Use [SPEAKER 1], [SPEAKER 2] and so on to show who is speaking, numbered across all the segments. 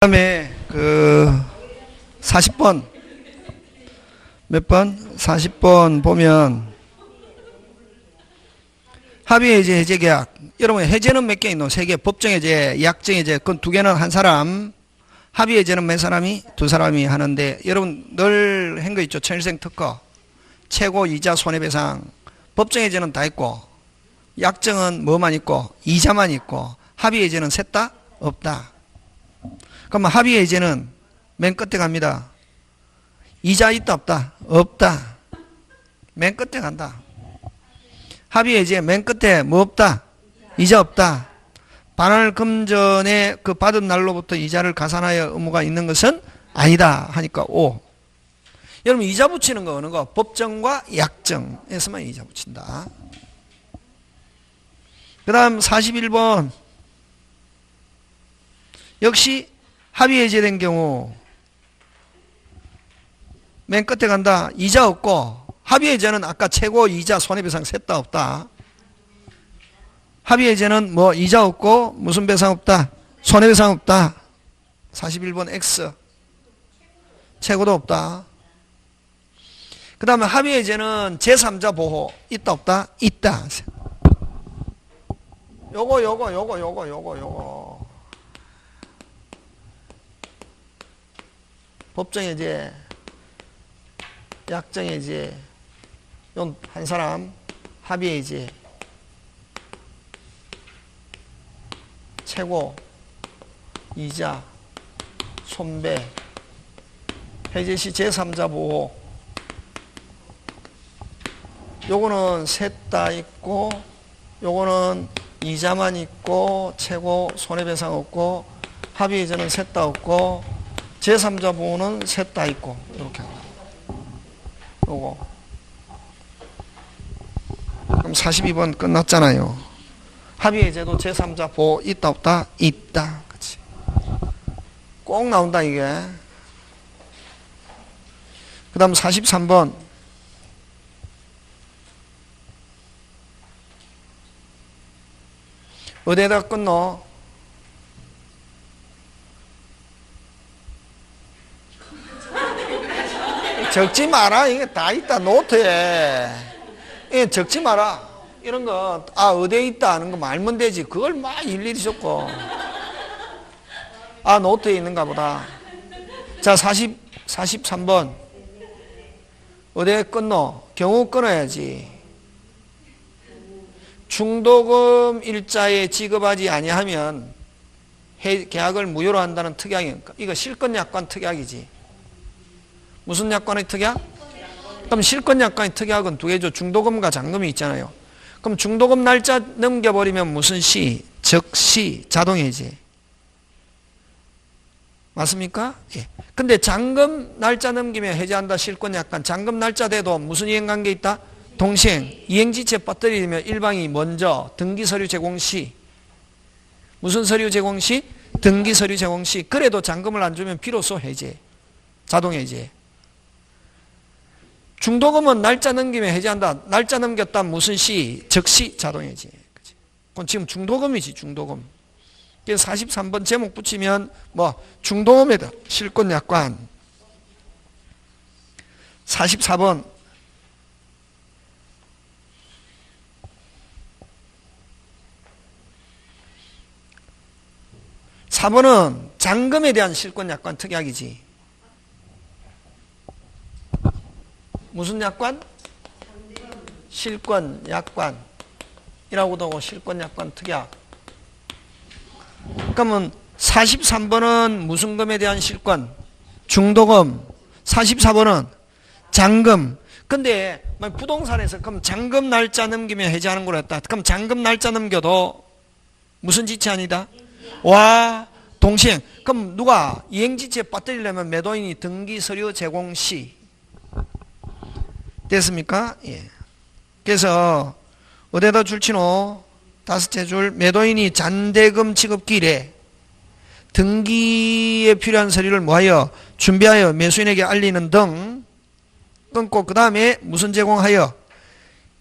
[SPEAKER 1] 다음에 40번 몇 번? 40번 보면 합의해제 해제계약. 여러분 해제는 몇 개 있노? 3개. 법정해제, 약정해제. 그건 2개는 한 사람. 합의해제는 몇 사람이? 2사람이 하는데 여러분 늘 한 거 있죠? 천일생 특허, 최고 이자 손해배상. 법정해제는 다 있고 약정은 뭐만 있고 이자만 있고 합의해제는 셋 다 없다. 그러면 합의해제는 맨 끝에 갑니다. 이자 있다 없다? 없다. 맨 끝에 간다. 합의해제 맨 끝에 뭐 없다? 이자 없다. 반환을 금전에 그 받은 날로부터 이자를 가산하여 의무가 있는 것은 아니다 하니까 O. 여러분 이자 붙이는 거 어느 거? 법정과 약정에서만 이자 붙인다. 그 다음 41번 역시 합의해제된 경우 맨 끝에 간다. 이자 없고 합의해제는 아까 최고 이자 손해배상 셋 다 없다. 합의해제는 뭐 이자 없고 무슨 배상 없다? 손해배상 없다. 41번 X. 최고도 없다. 그 다음에 합의해제는 제3자 보호 있다 없다? 있다. 요거 법정해제, 약정해제, 요 한 사람, 합의해제, 최고, 이자, 손배, 해제시 제3자 보호. 요거는 셋 다 있고, 요거는 이자만 있고, 최고, 손해배상 없고, 합의해제는 셋 다 없고, 제3자 보호는 셋 다 있고 이렇게 합니다. 요거. 그럼 42번 끝났잖아요. 합의해제도 제3자 보호 있다 없다? 있다. 그치. 꼭 나온다 이게. 그 다음 43번 어디에다 끊노? 적지 마라. 이게 다 있다. 노트에. 예, 적지 마라. 이런 거, 어디에 있다 하는 거 말면 되지. 그걸 막 일일이 적고. 노트에 있는가 보다. 자, 43번. 어디에 끊노? 경우 끊어야지. 중도금 일자에 지급하지 아니하면 계약을 무효로 한다는 특약이니까. 이거 실권약관 특약이지. 무슨 약관의 특약? 그럼 실권약관의 특약은 2개죠. 중도금과 잔금이 있잖아요. 그럼 중도금 날짜 넘겨버리면 무슨 시? 즉시 자동해제. 맞습니까? 예. 근데 잔금 날짜 넘기면 해제한다. 실권약관. 잔금 날짜 돼도 무슨 이행관계 있다? 동시행. 이행지체 빠뜨리면 일방이 먼저 등기서류 제공 시. 무슨 서류 제공 시? 등기서류 제공 시. 그래도 잔금을 안 주면 비로소 해제. 자동해제. 중도금은 날짜 넘기면 해제한다. 날짜 넘겼다 무슨 시? 즉시 자동해제. 그건 지금 중도금이지. 중도금. 그래서 43번 제목 붙이면 중도금에다 실권약관. 44번 4번은 잔금에 대한 실권약관 특약이지. 무슨 약관? 실권약관이라고도 하고 실권약관 특약. 그러면 43번은 무슨 금에 대한 실권? 중도금. 44번은 잔금. 근데 부동산에서 그럼 잔금 날짜 넘기면 해제하는 걸로 했다. 그럼 잔금 날짜 넘겨도 무슨 지체 아니다? 와, 동시행. 그럼 누가 이행지체에 빠뜨리려면 매도인이 등기서류 제공 시. 됐습니까? 예. 그래서 어디에다 줄치노? 5째 줄. 매도인이 잔대금 지급기일에 등기에 필요한 서류를 뭐하여? 준비하여 매수인에게 알리는 등 끊고 그 다음에 무슨 제공하여?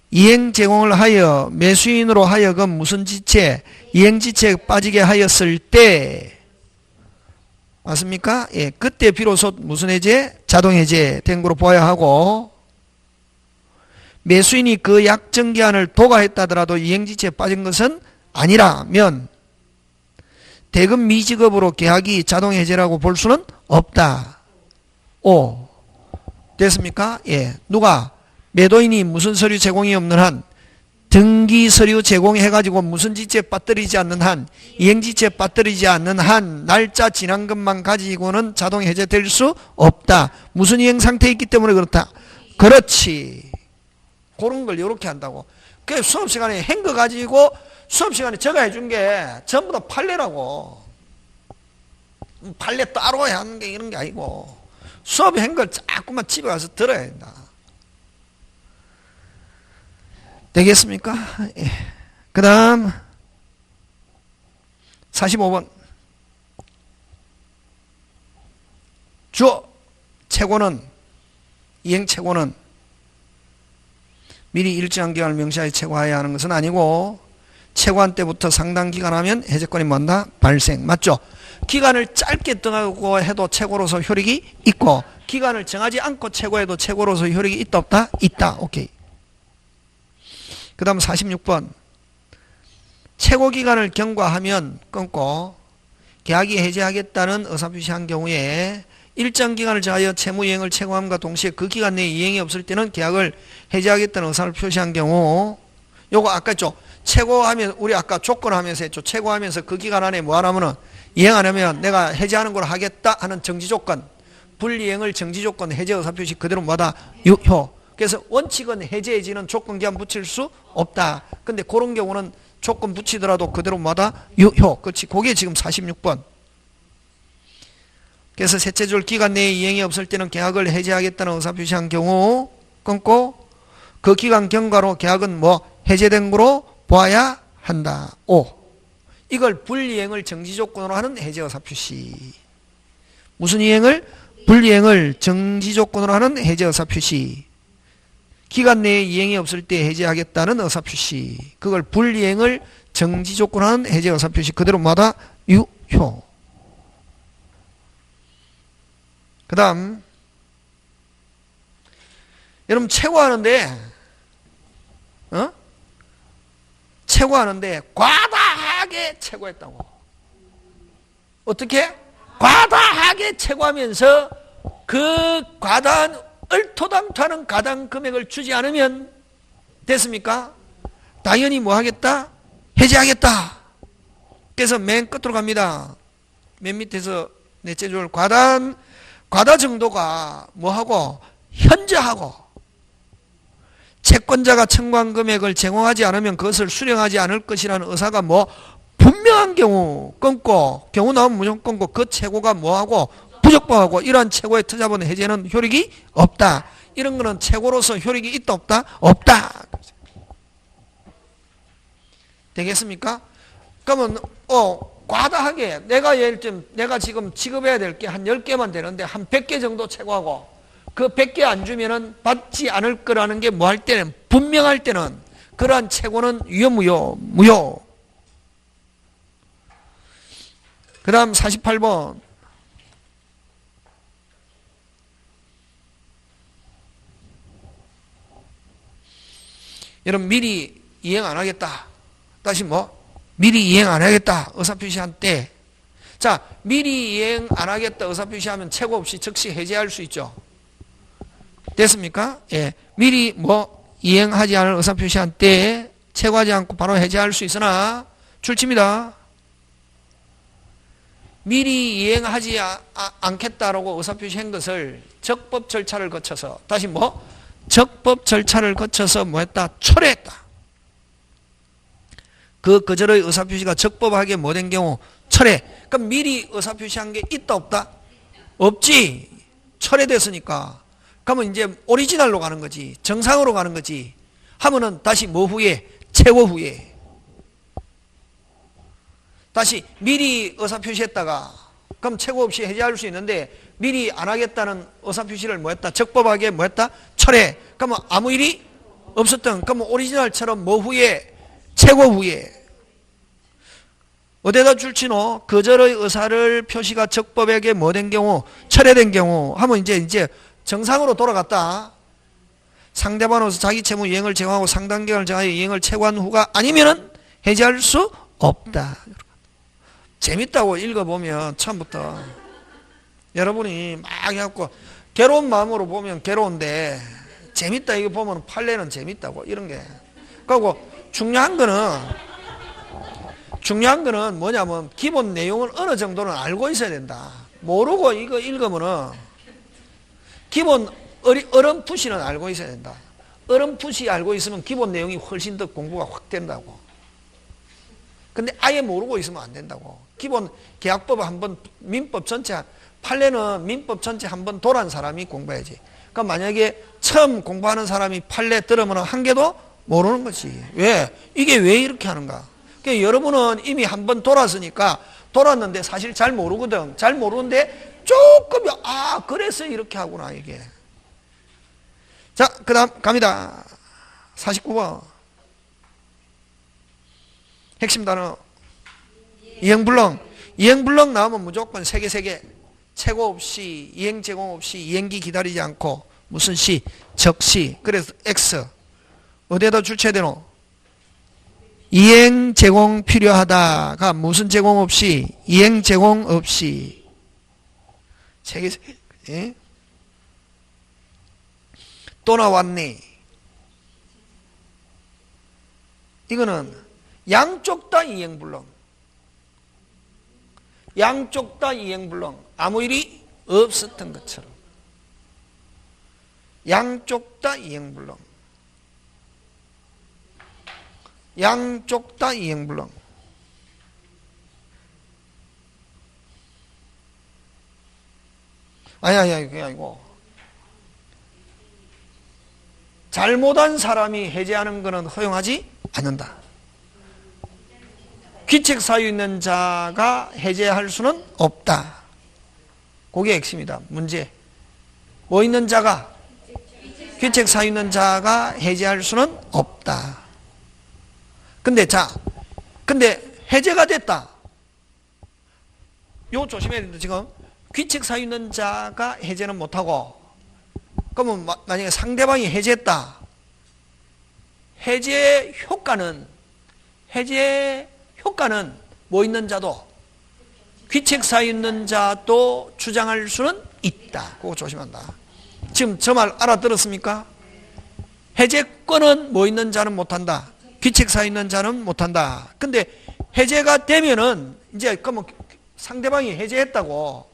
[SPEAKER 1] 이행 제공을 하여 매수인으로 하여금 무슨 지체? 이행지체에 빠지게 하였을 때 맞습니까? 예, 그때 비로소 무슨 해제? 자동 해제 된 거로 보아야 하고, 매수인이 그 약정기한을 도과했다더라도 이행지체에 빠진 것은 아니라면 대금 미지급으로 계약이 자동 해제라고 볼 수는 없다. 오, 됐습니까? 예, 누가 매도인이 무슨 서류 제공이 없는 한, 등기 서류 제공해가지고 무슨 지체에 빠뜨리지 않는 한, 이행지체에 빠뜨리지 않는 한, 날짜 지난 것만 가지고는 자동 해제될 수 없다. 무슨 이행 상태에 있기 때문에 그렇다. 그렇지. 그런 걸 이렇게 한다고. 그 수업 시간에 한 거 가지고 수업 시간에 제가 해준 게 전부 다 판례라고. 판례 따로 해야 하는 게 이런 게 아니고, 수업에 한 걸 자꾸만 집에 가서 들어야 된다. 되겠습니까? 예. 그 다음 45번 주어 최고는, 이행 최고는 미리 일정한 기간을 명시하여 최고하여야 하는 것은 아니고, 최고한 때부터 상당 기간 하면 해제권이 뭔다? 발생. 맞죠? 기간을 짧게 정하고 해도 최고로서 효력이 있고, 기간을 정하지 않고 최고해도 최고로서 효력이 있다 없다? 있다. 오케이. 그 다음 46번 최고기간을 경과하면 끊고 계약이 해제하겠다는 의사표시한 경우에 일정 기간을 정하여 채무이행을 최고함과 동시에 그 기간 내에 이행이 없을 때는 계약을 해제하겠다는 의사를 표시한 경우, 요거 아까 했죠. 최고하면 우리 아까 조건하면서 했죠. 최고하면서 그 기간 안에 뭐 하냐면은 이행 안 하면 내가 해제하는 걸 하겠다 하는 정지조건, 불이행을 정지조건 해제 의사표시 그대로 뭐다? 유효. 그래서 원칙은 해제해지는 조건기한 붙일 수 없다. 근데 그런 경우는 조건 붙이더라도 그대로 뭐다? 유효. 그렇지. 그게 지금 46번. 그래서 셋째 줄 기간 내에 이행이 없을 때는 계약을 해제하겠다는 의사표시한 경우 끊고 그 기간 경과로 계약은 뭐 해제된 거로 보아야 한다. 5. 이걸 불이행을 정지조건으로 하는 해제 의사표시. 무슨 이행을? 불이행을 정지조건으로 하는 해제 의사표시. 기간 내에 이행이 없을 때 해제하겠다는 의사표시. 그걸 불이행을 정지조건으로 하는 해제 의사표시. 그대로 뭐다? 유효. 그 다음 여러분 최고하는데 최고하는데 과다하게 최고했다고. 어떻게? 과다하게 최고하면서 그 과다한 얼토당토하는 가당 금액을 주지 않으면 됐습니까? 당연히 뭐 하겠다? 해제하겠다. 그래서 맨 끝으로 갑니다. 맨 밑에서 넷째 줄 과다 정도가 뭐하고? 현저하고 채권자가 청구한 금액을 제공하지 않으면 그것을 수령하지 않을 것이라는 의사가 뭐 분명한 경우 끊고, 경우 나오면 무조건 끊고, 그 최고가 뭐하고? 부적법하고, 이러한 최고의 투자본 해제는 효력이 없다. 이런 거는 최고로서 효력이 있다 없다? 없다. 되겠습니까? 그러면 과다하게 내가 지금 지급해야 될 게 한 10개만 되는데 한 100개 정도 최고하고, 그 100개 안 주면은 받지 않을 거라는 게 뭐 할 때는, 분명할 때는 그러한 최고는 무효. 그 다음 48번 여러분 미리 이행 안 하겠다. 다시 미리 이행 안 하겠다 의사표시한 때, 자 미리 이행 안 하겠다 의사표시하면 최고 없이 즉시 해제할 수 있죠. 됐습니까? 예, 미리 이행하지 않을 의사표시한 때에 최고하지 않고 바로 해제할 수 있으나 출치입니다. 미리 이행하지 않겠다라고 의사표시한 것을 적법 절차를 거쳐서, 다시 적법 절차를 거쳐서 했다? 철회했다. 그 거절의 의사표시가 적법하게 된 경우 철회. 그럼 미리 의사표시한 게 있다 없다? 없지. 철회됐으니까. 그러면 이제 오리지널로 가는 거지. 정상으로 가는 거지. 하면은 다시 후에? 최고 후에. 다시 미리 의사표시했다가 그럼 최고 없이 해제할 수 있는데 미리 안 하겠다는 의사표시를 했다? 적법하게 했다? 철회. 그러면 아무 일이 없었던, 그러면 오리지널처럼 후에? 최고 후에. 어디다 줄지노? 거절의 의사를 표시가 적법하게 뭐 된 경우, 철회된 경우 하면 이제 정상으로 돌아갔다. 상대방으로서 자기 채무 이행을 제공하고 상당 기간을 정하여 이행을 최고한 후가 아니면은 해지할 수 없다. 재밌다고 읽어보면 처음부터 여러분이 막 해갖고 괴로운 마음으로 보면 괴로운데 재밌다 이거 보면 판례는 재밌다고 이런 게. 그리고 중요한 거는 뭐냐면 기본 내용을 어느 정도는 알고 있어야 된다. 모르고 이거 읽으면은 기본 어렴풋이는 알고 있어야 된다. 어렴풋이 알고 있으면 기본 내용이 훨씬 더 공부가 확 된다고. 근데 아예 모르고 있으면 안 된다고. 기본 계약법 한번 민법 전체 판례는 민법 전체 한번 돌아온 사람이 공부해야지. 그러니까 만약에 처음 공부하는 사람이 판례 들으면 한 개도 모르는 거지. 왜? 이게 왜 이렇게 하는가? 그러니까 여러분은 이미 한번 돌았으니까 돌았는데 사실 잘 모르거든. 잘 모르는데 조금 그래서 이렇게 하구나 이게. 자, 그 다음 갑니다. 49번 핵심 단어 이행불능. 이행불능 나오면 무조건 세 개 최고 없이 이행 제공 없이 이행기 기다리지 않고 무슨 시? 적시. 그래서 X 어디에다 줄쳐야 되노? 이행 제공 필요하다가 무슨 제공 없이? 이행 제공 없이. 세 개. 예? 또 나왔네. 이거는 양쪽 다 이행불능. 양쪽 다 이행불능. 아무 일이 없었던 것처럼. 양쪽 다 이행불능. 양쪽 다 이행불능. 아니 그게 아니고 잘못한 사람이 해제하는 것은 허용하지 않는다. 귀책 사유 있는 자가 해제할 수는 없다. 그게 핵심이다. 문제. 뭐 있는 자가? 귀책 사유 있는 자가 해제할 수는 없다. 근데 해제가 됐다. 요 조심해야 된다. 지금 귀책 사유 있는 자가 해제는 못하고, 그러면 만약에 상대방이 해제했다. 해제 효과는 뭐 있는 자도, 귀책 사유 있는 자도 주장할 수는 있다. 그거 조심한다. 지금 저 말 알아들었습니까? 해제권은 뭐 있는 자는 못한다. 귀책 사유 있는 자는 못한다. 근데 해제가 되면은 이제 그러면 상대방이 해제했다고.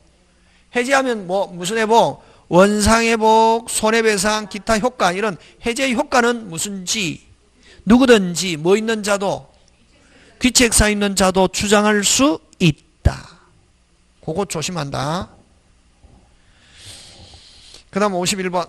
[SPEAKER 1] 해제하면 뭐 무슨 회복? 원상회복, 손해배상, 기타 효과, 이런 해제 효과는 무슨지 누구든지 뭐 있는 자도, 귀책사 있는 자도 주장할 수 있다. 그거 조심한다. 그 다음 51번.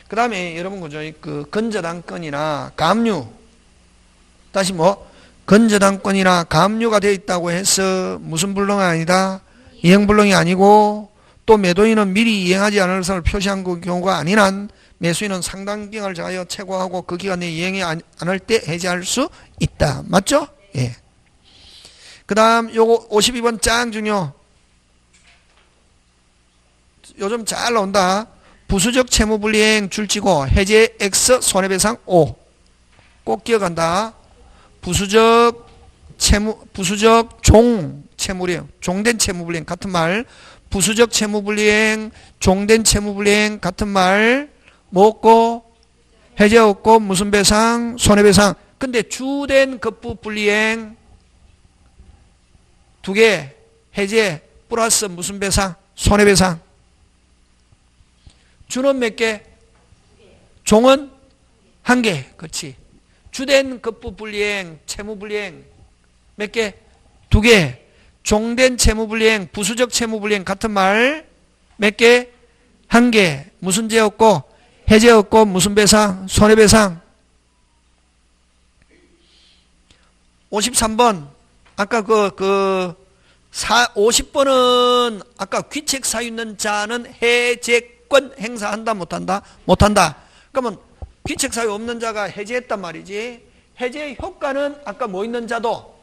[SPEAKER 1] 그 다음에 여러분 그죠? 그 건저당권이나 가압류, 다시 건저당권이나 가압류가 되어 있다고 해서 무슨 불능은 아니다. 이행불능이 아니고, 또 매도인은 미리 이행하지 않을 것을 표시한 경우가 아닌 한 매수인은 상당 기간을 정하여 최고하고 그 기간 내에 이행이 않을 때 해지할 수 있다. 맞죠? 예. 그 다음 요거 52번 짱 중요. 요즘 잘 나온다. 부수적 채무불이행 줄치고 해제 X 손해배상 O. 꼭 기억한다. 부수적 채무불이행, 종된 채무불이행 같은 말. 부수적 채무불이행, 종된 채무불이행 같은 말. 뭐 없고 해제 없고 무슨 배상? 손해배상. 근데 주된 급부불이행 두 개, 해제 플러스 무슨 배상? 손해배상. 주는 몇 개? 종은 한 개. 그렇지. 주된 급부불이행, 채무불이행 몇 개? 두 개. 종된 채무불이행, 부수적 채무불이행 같은 말 몇 개? 한 개. 무슨 죄 없고 해제 없고 무슨 배상? 손해배상. 53번 아까 50번은 아까 귀책 사유 있는 자는 해제권 행사한다 못한다? 못한다. 그러면 귀책 사유 없는 자가 해제했단 말이지. 해제의 효과는 아까 뭐 있는 자도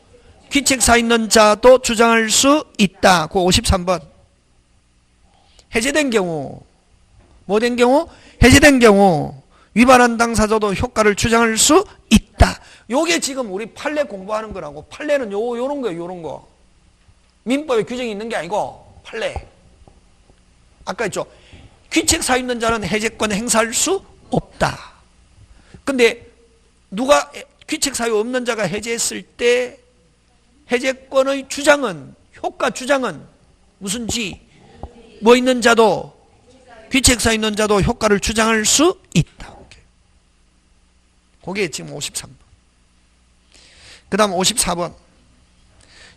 [SPEAKER 1] 귀책 사유 있는 자도 주장할 수 있다. 그 53번. 해제된 경우 뭐 된 경우? 해제된 경우 위반한 당사자도 효과를 주장할 수 있다. 요게 지금 우리 판례 공부하는 거라고. 판례는 요런 거예요. 요런 거. 민법에 규정이 있는 게 아니고 판례. 아까 했죠. 귀책 사유 있는 자는 해제권 행사할 수 없다. 근데 누가 귀책 사유 없는 자가 해제했을 때 해제권의 주장은 효과 주장은 무슨 지? 뭐 있는 자도 귀책 사유 있는 자도 효과를 주장할 수 있다. 그게 지금 53번. 그 다음 54번.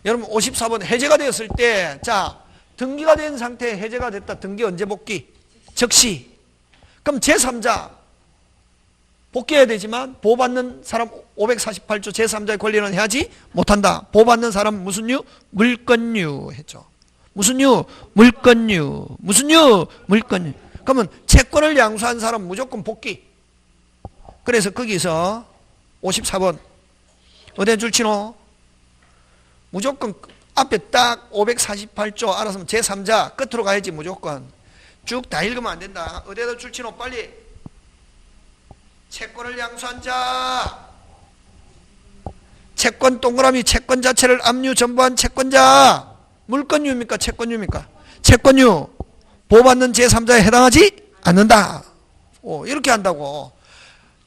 [SPEAKER 1] 여러분 54번 해제가 되었을 때, 자, 등기가 된 상태에 해제가 됐다. 등기 언제 복귀? 즉시. 그럼 제3자 복귀해야 되지만 보호받는 사람 548조 제3자의 권리는 해야지 못한다. 보호받는 사람 무슨 유? 물권유 했죠. 무슨 유? 물권유. 무슨 유? 물권유. 그러면 채권을 양수한 사람 무조건 복귀. 그래서 거기서 54번 어디에 줄치노? 무조건 앞에 딱 548조 알아서 제3자 끝으로 가야지. 무조건 쭉 다 읽으면 안 된다. 어디에다 줄치노? 빨리. 채권을 양수한 자, 채권 동그라미 채권 자체를 압류 전부한 채권자. 물권유입니까? 채권유입니까? 채권유. 보호받는 제3자에 해당하지 않는다. 이렇게 한다고.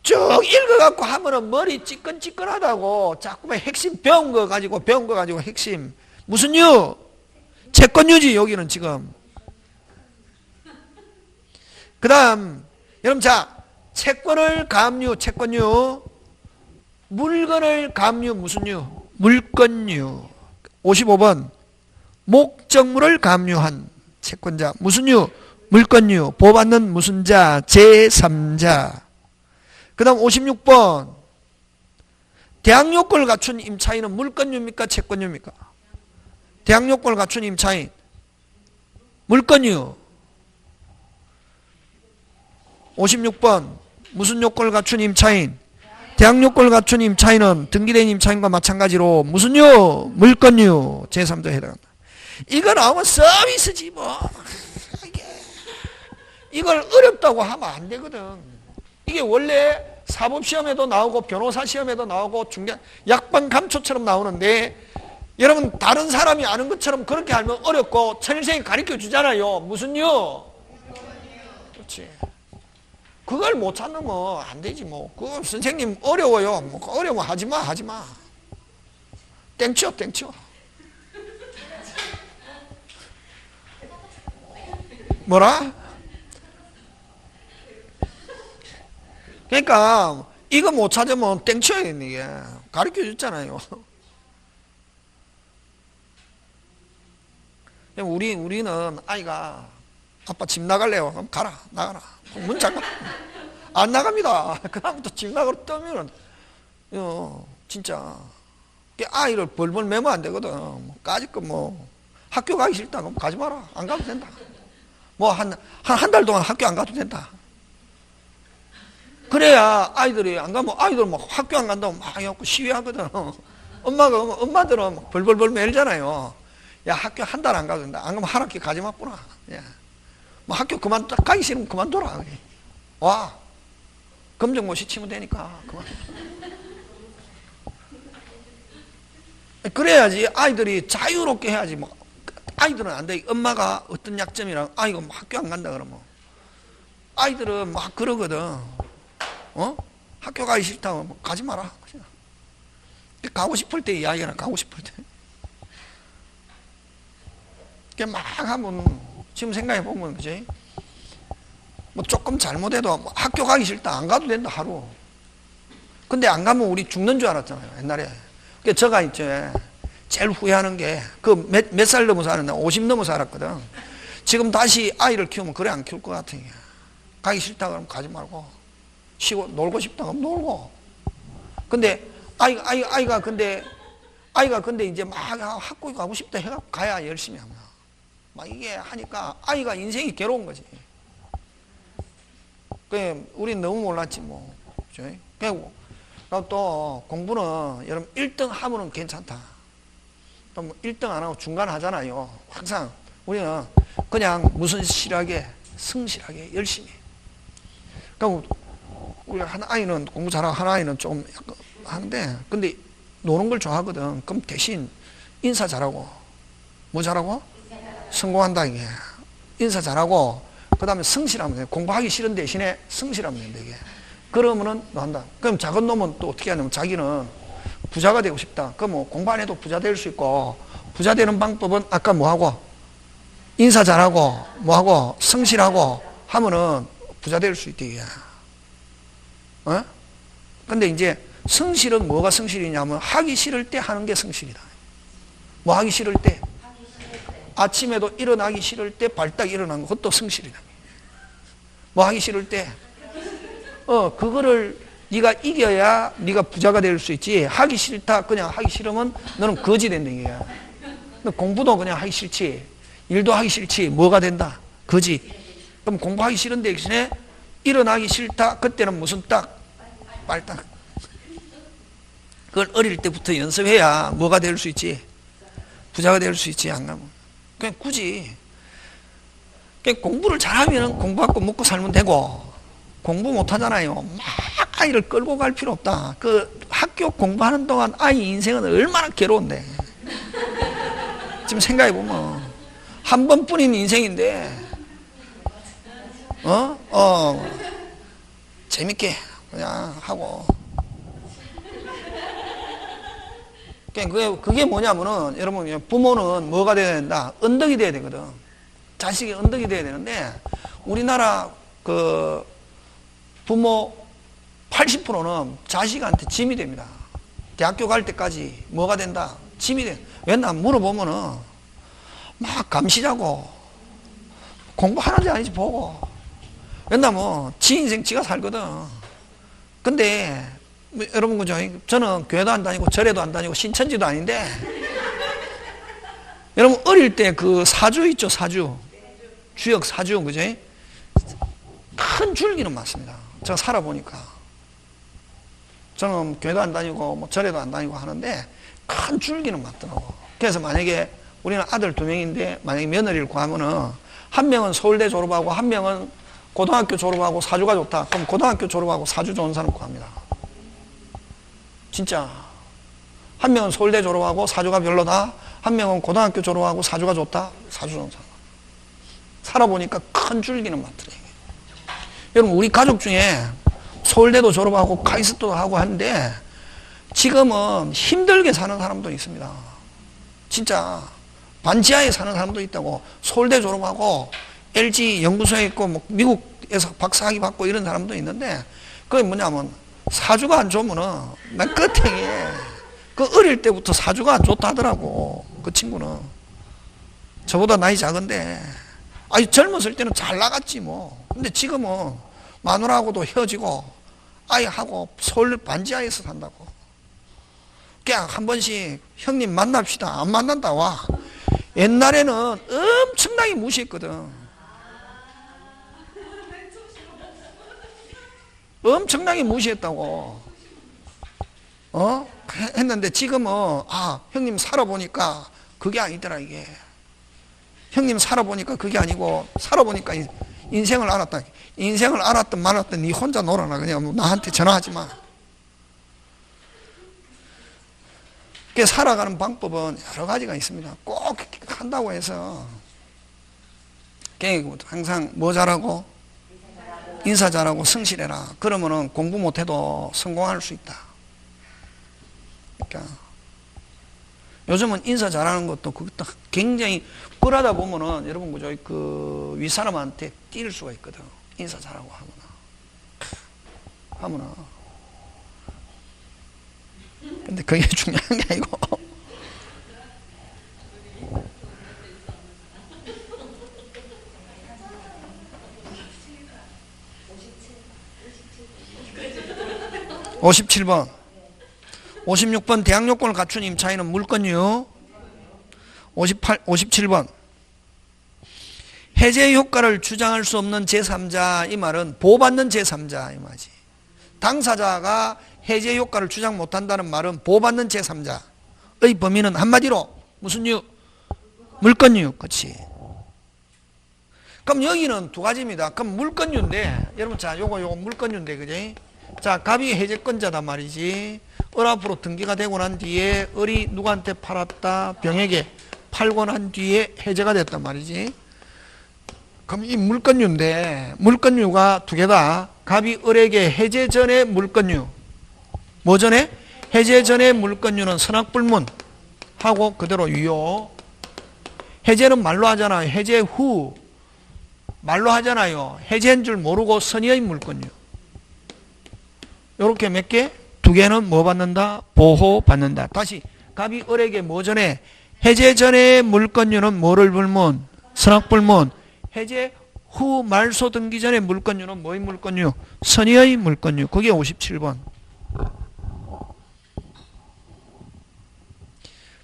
[SPEAKER 1] 쭉 읽어갖고 하면은 머리 찌끈찌끈하다고. 자꾸만 핵심 배운 거 가지고 핵심. 무슨 유? 채권유지, 여기는 지금. 그 다음, 여러분, 자, 채권을 가압류, 채권유. 물건을 가압류, 무슨 유? 물건유. 55번. 목적물을 가압류한 채권자. 무슨 유? 물건유. 보호받는 무슨 자? 제3자. 그 다음 56번. 대항요건을 갖춘 임차인은 물건유입니까? 채권유입니까? 대항요건을 갖춘 임차인. 물건유. 56번. 무슨 요건을 갖춘 임차인? 대항요건을 갖춘 임차인은 등기된 임차인과 마찬가지로 무슨 유? 물건유. 제3자에 해당한다. 이거 나오면 서비스지 뭐. 이걸 어렵다고 하면 안 되거든. 이게 원래 사법시험에도 나오고 변호사 시험에도 나오고 중간 약방 감초처럼 나오는데, 여러분 다른 사람이 아는 것처럼 그렇게 알면 어렵고 천일생이 가르쳐 주잖아요. 무슨 유? 그렇지. 그걸 못 찾으면 안 되지 뭐. 그거 선생님 어려워요. 뭐 어려워 하지마. 땡치워. 뭐라? 그러니까 이거 못 찾으면 땡쳐야 되는 게 가르쳐 줬잖아요. 우리는 아이가 아빠 집 나갈래요? 그럼 나가라. 문 잠가. 안 나갑니다. 그다음부터 집 나가러 떠면은 진짜 아이를 벌벌 매면 안 되거든. 까짓거 학교 가기 싫다 그럼 가지 마라. 안 가도 된다. 한 달 동안 학교 안 가도 된다. 그래야 아이들이 안 가면 아이들 학교 안 간다고 막 해갖고 시위하거든. 엄마들은 막 벌벌벌 매잖아요. 야, 학교 한 달 안 가도 된다. 안 가면 한 학기 가지 마구나. 야. 학교 가기 싫으면 그만둬라. 와. 검정고시 치면 되니까 그만. 그래야지 아이들이 자유롭게 해야지. 아이들은 안 돼. 엄마가 어떤 약점이랑 아이가 학교 안 간다 그러면 아이들은 막 그러거든. 학교 가기 싫다고 가지 마라. 가고 싶을 때 이야기나 가고 싶을 때. 막 하면 지금 생각해 보면 그지? 조금 잘못해도 학교 가기 싫다 안 가도 된다 하루. 근데 안 가면 우리 죽는 줄 알았잖아요 옛날에. 그러니까 저가 있죠. 제일 후회하는 게 몇 살 넘어서 하는데 50 넘어서 알았거든. 지금 다시 아이를 키우면 그래 안 키울 것 같아. 가기 싫다 그러면 가지 말고 쉬고 놀고 싶다 그러면 놀고. 근데 아이가 근데 아이가 근데 이제 막 학교 가고 싶다 해갖고 가야 열심히 합니다. 막 이게 하니까 아이가 인생이 괴로운 거지. 그 우린 너무 몰랐지 뭐. 그죠? 그리고 또 공부는 여러분 1등 하면은 괜찮다. 또 뭐 1등 안 하고 중간 하잖아요. 항상 우리는 그냥 무슨실하게 성실하게 열심히. 그러니까 우리 한 아이는 공부 잘하고 한 아이는 좀 하는데 근데 노는 걸 좋아하거든. 그럼 대신 인사 잘하고 뭐 잘하고? 성공한다 이게. 인사 잘하고 그 다음에 성실하면 돼. 공부하기 싫은 대신에 성실하면 된다 이게. 그러면은 너 한다. 그럼 작은 놈은 또 어떻게 하냐면 자기는 부자가 되고 싶다. 그럼 뭐 공부 안 해도 부자 될 수 있고 부자 되는 방법은 아까 뭐하고 인사 잘하고 뭐하고 성실하고 하면은 부자 될 수 있대 이게. 어? 근데 이제 성실은 뭐가 성실이냐면 하기 싫을 때 하는 게 성실이다. 뭐 하기 싫을 때? 아침에도 일어나기 싫을 때 발딱 일어나는 것도 성실이다. 뭐 하기 싫을 때? 그거를 네가 이겨야 네가 부자가 될 수 있지. 하기 싫다 그냥 하기 싫으면 너는 거지 된다는 얘기야. 공부도 그냥 하기 싫지. 일도 하기 싫지. 뭐가 된다? 거지. 그럼 공부하기 싫은 대신에 일어나기 싫다. 그때는 무슨 딱? 발딱. 그걸 어릴 때부터 연습해야 뭐가 될 수 있지? 부자가 될 수 있지. 안 가면. 그냥 굳이. 그냥 공부를 잘하면 공부하고 먹고 살면 되고, 공부 못하잖아요. 막 아이를 끌고 갈 필요 없다. 그 학교 공부하는 동안 아이 인생은 얼마나 괴로운데. 지금 생각해보면. 한 번뿐인 인생인데, 재밌게 그냥 하고. 그게 뭐냐면은, 여러분, 부모는 뭐가 돼야 된다? 언덕이 돼야 되거든. 자식이 언덕이 돼야 되는데, 우리나라 부모 80%는 자식한테 짐이 됩니다. 대학교 갈 때까지 뭐가 된다? 짐이 돼. 맨날 물어보면은, 막 감시자고, 공부하는지 아닌지 보고, 맨날 뭐, 지 인생 지가 살거든. 근데, 여러분, 그죠? 저는 교회도 안 다니고, 절에도 안 다니고, 신천지도 아닌데, 여러분, 어릴 때 그 사주 있죠, 사주. 주역 사주, 그죠? 큰 줄기는 많습니다. 제가 살아보니까. 저는 교회도 안 다니고, 뭐, 절에도 안 다니고 하는데, 큰 줄기는 많더라고. 그래서 만약에 우리는 아들 2명인데, 만약에 며느리를 구하면은, 한 명은 서울대 졸업하고, 한 명은 고등학교 졸업하고 사주가 좋다. 그럼 고등학교 졸업하고 사주 좋은 사람 구합니다. 진짜. 한 명은 서울대 졸업하고 사주가 별로다. 한 명은 고등학교 졸업하고 사주가 좋다. 사주 좋은 사람. 살아보니까 큰 줄기는 많더래요. 여러분, 우리 가족 중에 서울대도 졸업하고 카이스트도 하고 하는데 지금은 힘들게 사는 사람도 있습니다. 진짜. 반지하에 사는 사람도 있다고. 서울대 졸업하고 LG 연구소에 있고 뭐 미국에서 박사학위 받고 이런 사람도 있는데 그게 뭐냐면 사주가 안 좋으면은 난 끝행이에 그 어릴 때부터 사주가 안 좋다 하더라고. 그 친구는 저보다 나이 작은데 아니 젊었을 때는 잘 나갔지 뭐. 근데 지금은 마누라하고도 헤어지고 아이하고 서울 반지하에서 산다고. 그냥 한 번씩 형님 만납시다. 안 만난다 와. 옛날에는 엄청나게 무시했거든. 엄청나게 무시했다고. 했는데 지금은 형님 살아보니까 그게 아니더라 이게. 형님 살아보니까 그게 아니고 살아보니까 인생을 알았다. 인생을 알았든 말았든 니 혼자 놀아라. 그냥 나한테 전화하지 마. 그 살아가는 방법은 여러 가지가 있습니다. 꼭 한다고 해서 항상 뭐 잘하고 인사 잘하고 성실해라. 그러면은 공부 못해도 성공할 수 있다. 그러니까 요즘은 인사 잘하는 것도 그것도 굉장히 꿀하다 보면은 여러분 그죠? 그 윗사람한테 뛸 수가 있거든. 인사 잘하고 하면은. 근데 그게 중요한 게 아니고. (57번) 56번 대항 요건을 갖춘 임차인은 물권유. 57번 해제 효과를 주장할 수 없는 제3자, 이 말은 보호받는 제3자 이 말이지. 당사자가 해제 효과를 주장 못한다는 말은 보호받는 제3자의 범위는 한마디로 무슨 유? 물권유. 그렇지. 그럼 여기는 두 가지입니다. 그럼 물권유인데 여러분, 자 요거 물권유인데, 그지? 자, 갑이 해제권자단 말이지. 을 앞으로 등기가 되고 난 뒤에 을이 누구한테 팔았다? 병에게 팔고 난 뒤에 해제가 됐단 말이지. 그럼 이 물권유인데, 물권유가 두 개다. 갑이 을에게 해제 전에 물권유. 뭐 전에? 해제 전에 물권유는 선악불문 하고 그대로 유효. 해제는 말로 하잖아요. 해제 후 말로 하잖아요. 해제한 줄 모르고 선의의 물권유. 요렇게 몇 개? 두 개는 뭐 받는다? 보호받는다. 다시 갑이 을에게 뭐 전에? 해제 전에 물권유는 뭐를 불문? 선악불문. 해제 후 말소 등기 전에 물권유는 뭐의 물권유? 선의의 물권유. 그게 57번.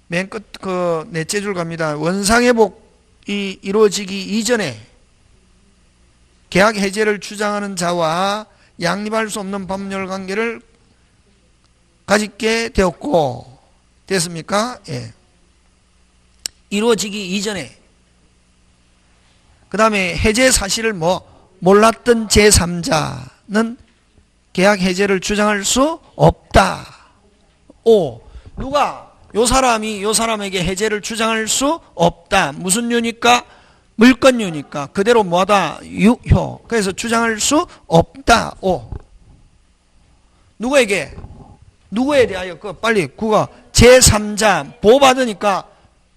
[SPEAKER 1] 맨 끝 그 넷째 줄 갑니다. 원상회복이 이루어지기 이전에 계약 해제를 주장하는 자와 양립할 수 없는 법률 관계를 가지게 되었고, 됐습니까? 예. 이루어지기 이전에. 그 다음에 해제 사실을 몰랐던 제3자는 계약 해제를 주장할 수 없다. 오, 누가? 요 사람이 요 사람에게 해제를 주장할 수 없다. 무슨 유니까? 물권유니까 그대로 뭐하다? 유효. 그래서 주장할 수 없다. 오. 누구에게? 누구에 대하여? 빨리 구가 제3자 보호받으니까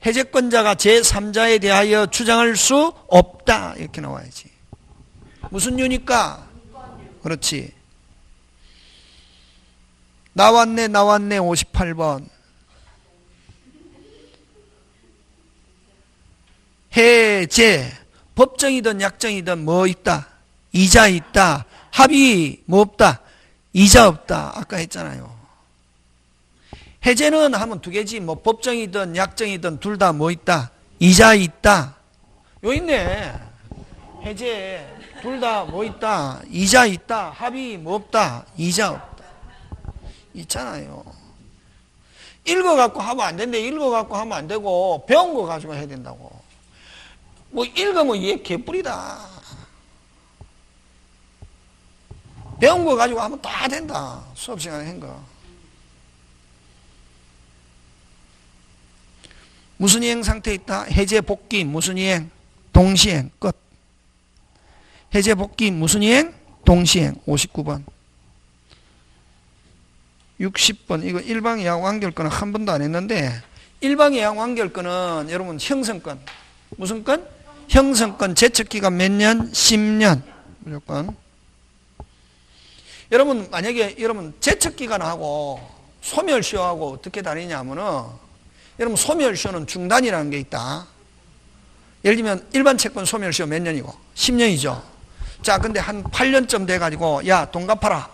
[SPEAKER 1] 해제권자가 제3자에 대하여 주장할 수 없다. 이렇게 나와야지. 무슨 유니까? 그렇지. 나왔네 58번. 해제, 법정이든 약정이든 뭐 있다? 이자 있다. 합의 뭐 없다? 이자 없다. 아까 했잖아요. 해제는 하면 두 개지. 뭐 법정이든 약정이든 둘 다 뭐 있다? 이자 있다. 요 있네. 해제 둘 다 뭐 있다? 이자 있다. 합의 뭐 없다? 이자 없다. 있잖아요. 읽어갖고 하면 안 된대. 읽어갖고 하면 안 되고 배운 거 가지고 해야 된다고. 뭐 읽으면 얘 개뿔이다. 배운 거 가지고 하면 다 된다. 수업 시간에 한 거. 무슨 이행 상태에 있다? 해제 복귀 무슨 이행? 동시행. 끝. 해제 복귀 무슨 이행? 동시행. 59번. 60번. 이거 일방예약 완결권은 한 번도 안 했는데, 일방예약 완결권은 여러분 형성권. 무슨 건? 형성권. 제척기간 몇 년? 10년. 무조건. 여러분 만약에 여러분 제척기간하고 소멸시효하고 어떻게 다르냐 하면은, 여러분 소멸시효는 중단이라는 게 있다. 예를 들면 일반 채권 소멸시효 몇 년이고? 10년이죠. 자, 근데 한 8년쯤 돼가지고 야 돈 갚아라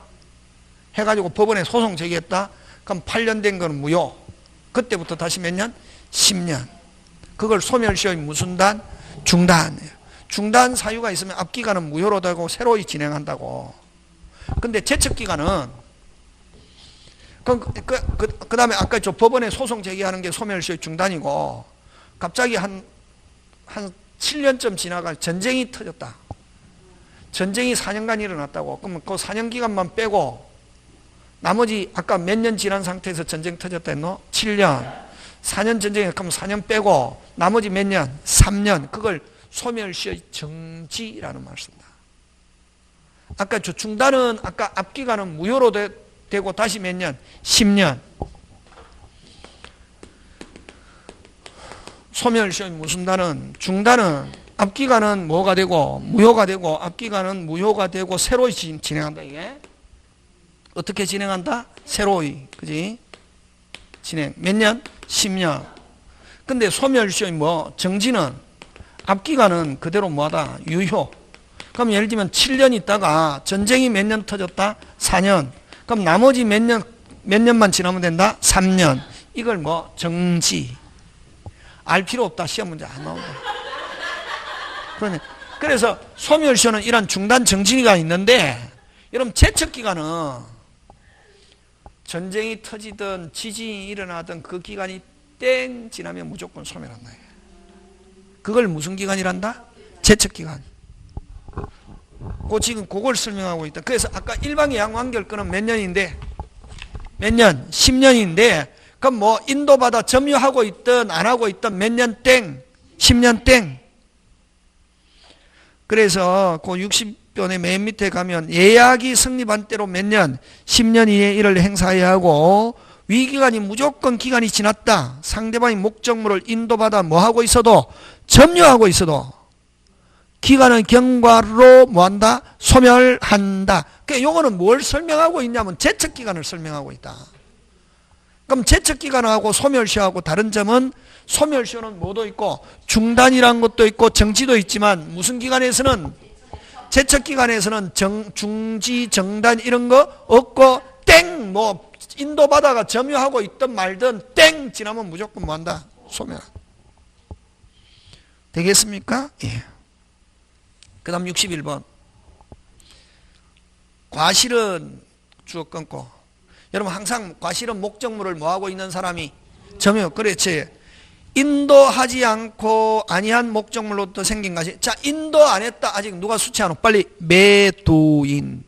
[SPEAKER 1] 해가지고 법원에 소송 제기했다. 그럼 8년 된 건 무효. 그때부터 다시 몇 년? 10년. 그걸 소멸시효의 무슨 단? 중단이에요. 중단 사유가 있으면 앞기간은 무효로 되고 새로이 진행한다고. 근데 제척기간은 그 다음에 아까 저 법원에 소송 제기하는 게 소멸시효 중단이고, 갑자기 한 7년쯤 지나가 전쟁이 터졌다. 전쟁이 4년간 일어났다고. 그러면 그 4년 기간만 빼고 나머지 아까 몇 년 지난 상태에서 전쟁 터졌다 했노? 7년. 4년 전쟁에 그럼 4년 빼고 나머지 몇 년? 3년. 그걸 소멸시효의 정지라는 말을 쓴다. 아까 저 중단은 아까 앞기간은 무효로 되고 다시 몇 년? 10년. 소멸시효의 무슨 단은? 중단은 앞기간은 뭐가 되고 무효가 되고, 앞기간은 무효가 되고 새로이 진행한다. 이게 어떻게 진행한다? 새로이. 그지? 진행. 몇 년? 10년. 근데 소멸시효의 정지는 앞기간은 그대로 뭐하다? 유효. 그럼 예를 들면 7년 있다가 전쟁이 몇 년 터졌다? 4년. 그럼 나머지 몇 년 몇 년만 지나면 된다? 3년. 이걸 뭐 정지. 알 필요 없다. 시험 문제 안 나온다. 그래서 소멸시효는 이런 중단 정지기가 있는데, 여러분 제척기간은 전쟁이 터지든 지진이 일어나든 그 기간이 땡 지나면 무조건 소멸한다. 그걸 무슨 기간이란다? 제척기간. 지금 그걸 설명하고 있다. 그래서 아까 일방의 양완결권은 몇 년인데? 몇 년? 10년인데, 그럼 뭐 인도받아 점유하고 있든 안 하고 있든 몇 년 땡? 10년 땡. 그래서 그 60변의 맨 밑에 가면 예약이 성립한 때로 몇 년? 10년 이내에 이를 행사해야 하고, 위기간이 무조건 기간이 지났다. 상대방이 목적물을 인도받아 뭐 하고 있어도, 점유하고 있어도 기간은 경과로 뭐한다? 소멸한다. 그러니까 요거는 뭘 설명하고 있냐면 제척기간을 설명하고 있다. 그럼 제척기간하고 소멸시효하고 다른 점은, 소멸시효는 뭐도 있고 중단이란 것도 있고 정지도 있지만, 무슨 기간에서는, 제척기간에서는 중지, 정단 이런 거 없고, 땡! 뭐 인도바다가 점유하고 있든 말든 땡! 지나면 무조건 뭐한다? 소멸. 되겠습니까? 예. 그 다음 61번. 과실은 주어 끊고. 여러분 항상 과실은 목적물을 뭐하고 있는 사람이 점유. 그렇지. 인도하지 않고 아니한 목적물로부터 생긴 과실. 자, 인도 안 했다. 아직 누가 수치 안 하고. 빨리 매도인.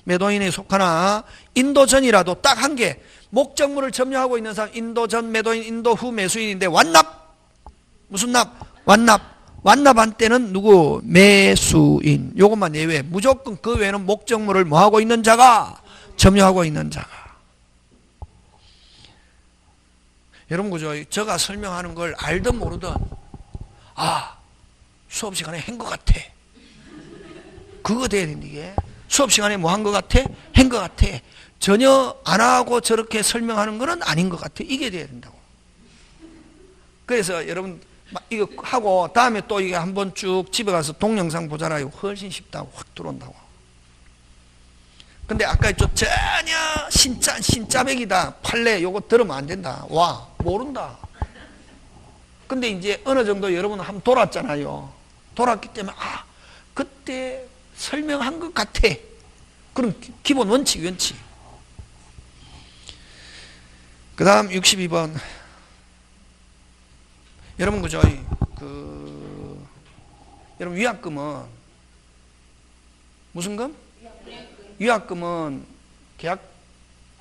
[SPEAKER 1] 매도인에 속하나 인도 전이라도 딱 한 개. 목적물을 점유하고 있는 사람, 인도 전 매도인, 인도 후 매수인인데 완납. 무슨 납? 완납. 완납한 때는 누구? 매수인. 요것만 예외. 무조건 그 외에는 목적물을 뭐하고 있는 자가? 점유하고 있는 자가. 여러분 그죠? 제가 설명하는 걸 알든 모르든, 아, 수업 시간에 한 것 같아. 그거 돼야 되는데, 이게. 수업 시간에 뭐 한 것 같아? 한 것 같아. 전혀 안 하고 저렇게 설명하는 거는 아닌 것 같아. 이게 돼야 된다고. 그래서 여러분, 이거 하고 다음에 또 이게 한번 쭉 집에 가서 동영상 보잖아요. 훨씬 쉽다고 확 들어온다고. 근데 아까 저 전혀 신짜백이다. 판례 요거 들으면 안 된다. 와, 모른다. 근데 이제 어느 정도 여러분은 한번 돌았잖아요. 돌았기 때문에, 아, 그때 설명한 것 같아. 그럼 기본 원칙. 그 다음 62번. 여러분 그죠? 여러분 위약금은 무슨 금? 위약금은 계약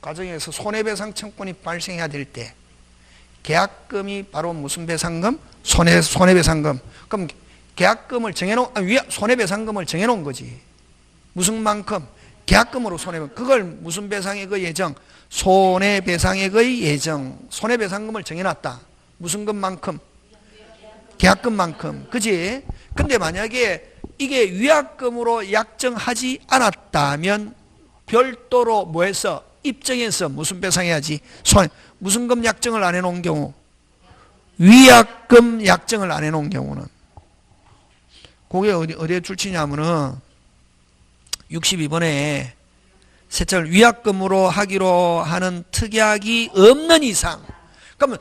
[SPEAKER 1] 과정에서 손해배상 청구권이 발생해야 될 때, 계약금이 바로 무슨 배상금? 손해배상금. 그럼 계약금을 정해놓은, 손해배상금을 정해놓은 거지. 무슨 만큼? 계약금으로 손해배상. 그걸 무슨 배상액의 예정? 손해배상액의 예정. 손해배상금을 정해놨다. 무슨 금만큼? 계약금만큼. 그지? 근데 만약에 이게 위약금으로 약정하지 않았다면 별도로 뭐 해서 입증해서 무슨 배상해야지? 무슨 금 약정을 안 해놓은 경우? 위약금 약정을 안 해놓은 경우는. 그게 어디에 출치냐면은 62번에 세차를 위약금으로 하기로 하는 특약이 없는 이상. 그러면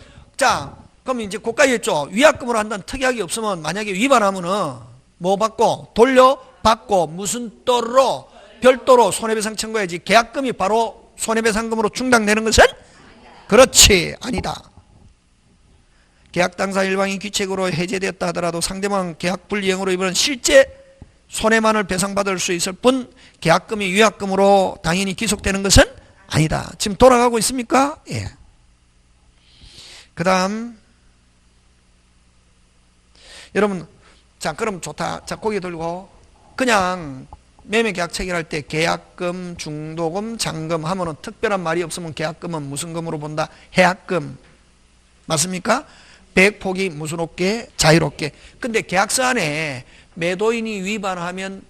[SPEAKER 1] 그럼 이제 고까지 했죠. 위약금으로 한다는 특약이 없으면 만약에 위반하면은 뭐 받고? 돌려받고 무슨 또로? 별도로 손해배상 청구해야지. 계약금이 바로 손해배상금으로 충당되는 것은? 그렇지. 아니다. 계약 당사 일방이 귀책으로 해제되었다 하더라도 상대방 계약 불이행으로 입은 실제 손해만을 배상받을 수 있을 뿐 계약금이 위약금으로 당연히 기속되는 것은 아니다. 지금 돌아가고 있습니까? 예. 그 다음 여러분, 자 그럼 좋다. 자 고개 들고 그냥 매매계약 체결할 때 계약금, 중도금, 잔금 하면은 특별한 말이 없으면 계약금은 무슨 금으로 본다? 해약금. 맞습니까? 백폭이 무슨 없게? 자유롭게. 근데 계약서 안에 매도인이 위반하면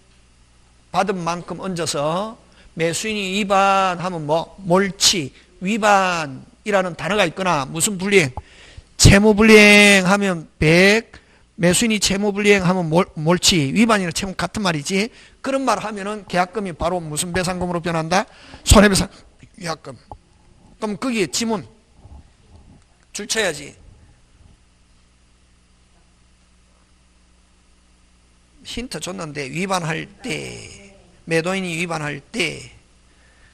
[SPEAKER 1] 받은 만큼 얹어서 매수인이 위반하면 뭐? 몰치. 위반이라는 단어가 있거나 무슨 불이행? 채무불이행 하면 100, 매수인이 채무불이행 하면 몰치. 위반이나 채무 같은 말이지. 그런 말 하면은 계약금이 바로 무슨 배상금으로 변한다? 손해배상 위약금. 그럼 거기에 지문 줄 쳐야지. 힌트 줬는데 위반할 때, 매도인이 위반할 때,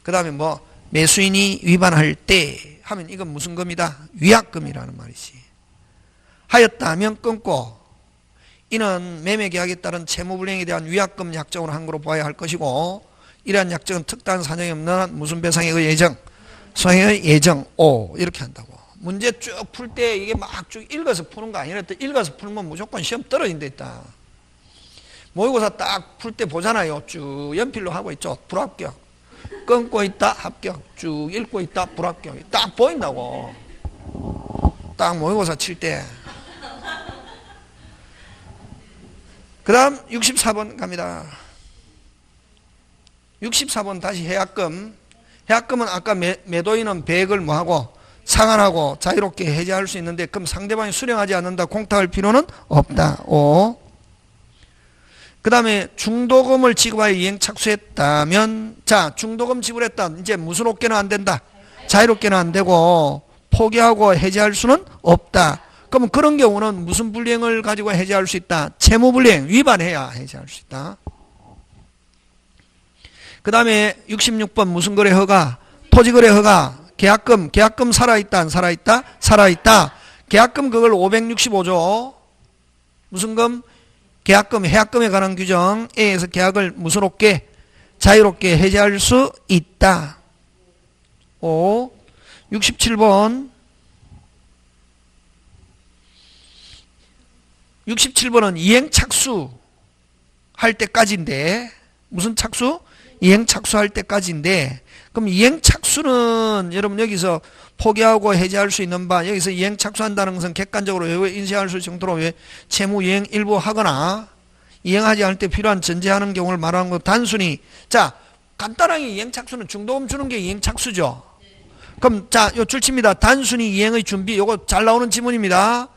[SPEAKER 1] 그 다음에 뭐 매수인이 위반할 때 하면 이건 무슨 금이다? 위약금이라는 말이지. 하였다면 끊고, 이는 매매계약에 따른 채무불이행에 대한 위약금 약정으로 한 거로 봐야 할 것이고, 이러한 약정은 특단 사정이 없는 한 무슨 배상의 예정, 소행의 예정, 오 이렇게 한다고. 문제 쭉 풀 때 이게 막 쭉 읽어서 푸는 거 아니라 또 읽어서 풀면 무조건 시험 떨어진다 있다. 모의고사 딱 풀 때 보잖아요. 쭉 연필로 하고 있죠. 불합격. 끊고 있다 합격. 쭉 읽고 있다 불합격. 딱 보인다고. 딱 모의고사 칠 때. 그 다음 64번 갑니다. 64번 다시 해약금. 해약금은 아까 매도인은 배액을 뭐하고 상환하고 자유롭게 해지할 수 있는데, 그럼 상대방이 수령하지 않는다, 공탁할 필요는 없다. 오. 그 다음에 중도금을 지급하여 이행 착수했다면, 자, 중도금 지불했다. 이제 무슨 옵계는 안 된다? 자유롭게는 안 되고 포기하고 해지할 수는 없다. 그러면 그런 경우는 무슨 불이행을 가지고 해지할 수 있다? 채무불이행 위반해야 해지할 수 있다. 그 다음에 66번 무슨 거래 허가? 토지거래 허가. 계약금. 계약금 살아있다 안 살아있다? 살아있다. 계약금 그걸 565조 무슨 금? 계약금, 해약금에 관한 규정 A에서 계약을 무슨롭게 자유롭게 해지할 수 있다. 5. 67번 67번은 이행 착수 할 때까지인데, 무슨 착수? 이행 착수할 때까지인데, 그럼 이행 착수는 여러분 여기서 포기하고 해지할 수 있는 바, 여기서 이행 착수한다는 것은 객관적으로 인식할 수 있을 정도로 왜 채무 이행 일부 하거나 이행하지 않을 때 필요한 전제하는 경우를 말하는 거. 단순히 자 간단하게 이행 착수는 중도금 주는 게 이행 착수죠. 그럼 자 요 줄칩니다. 단순히 이행의 준비. 요거 잘 나오는 지문입니다.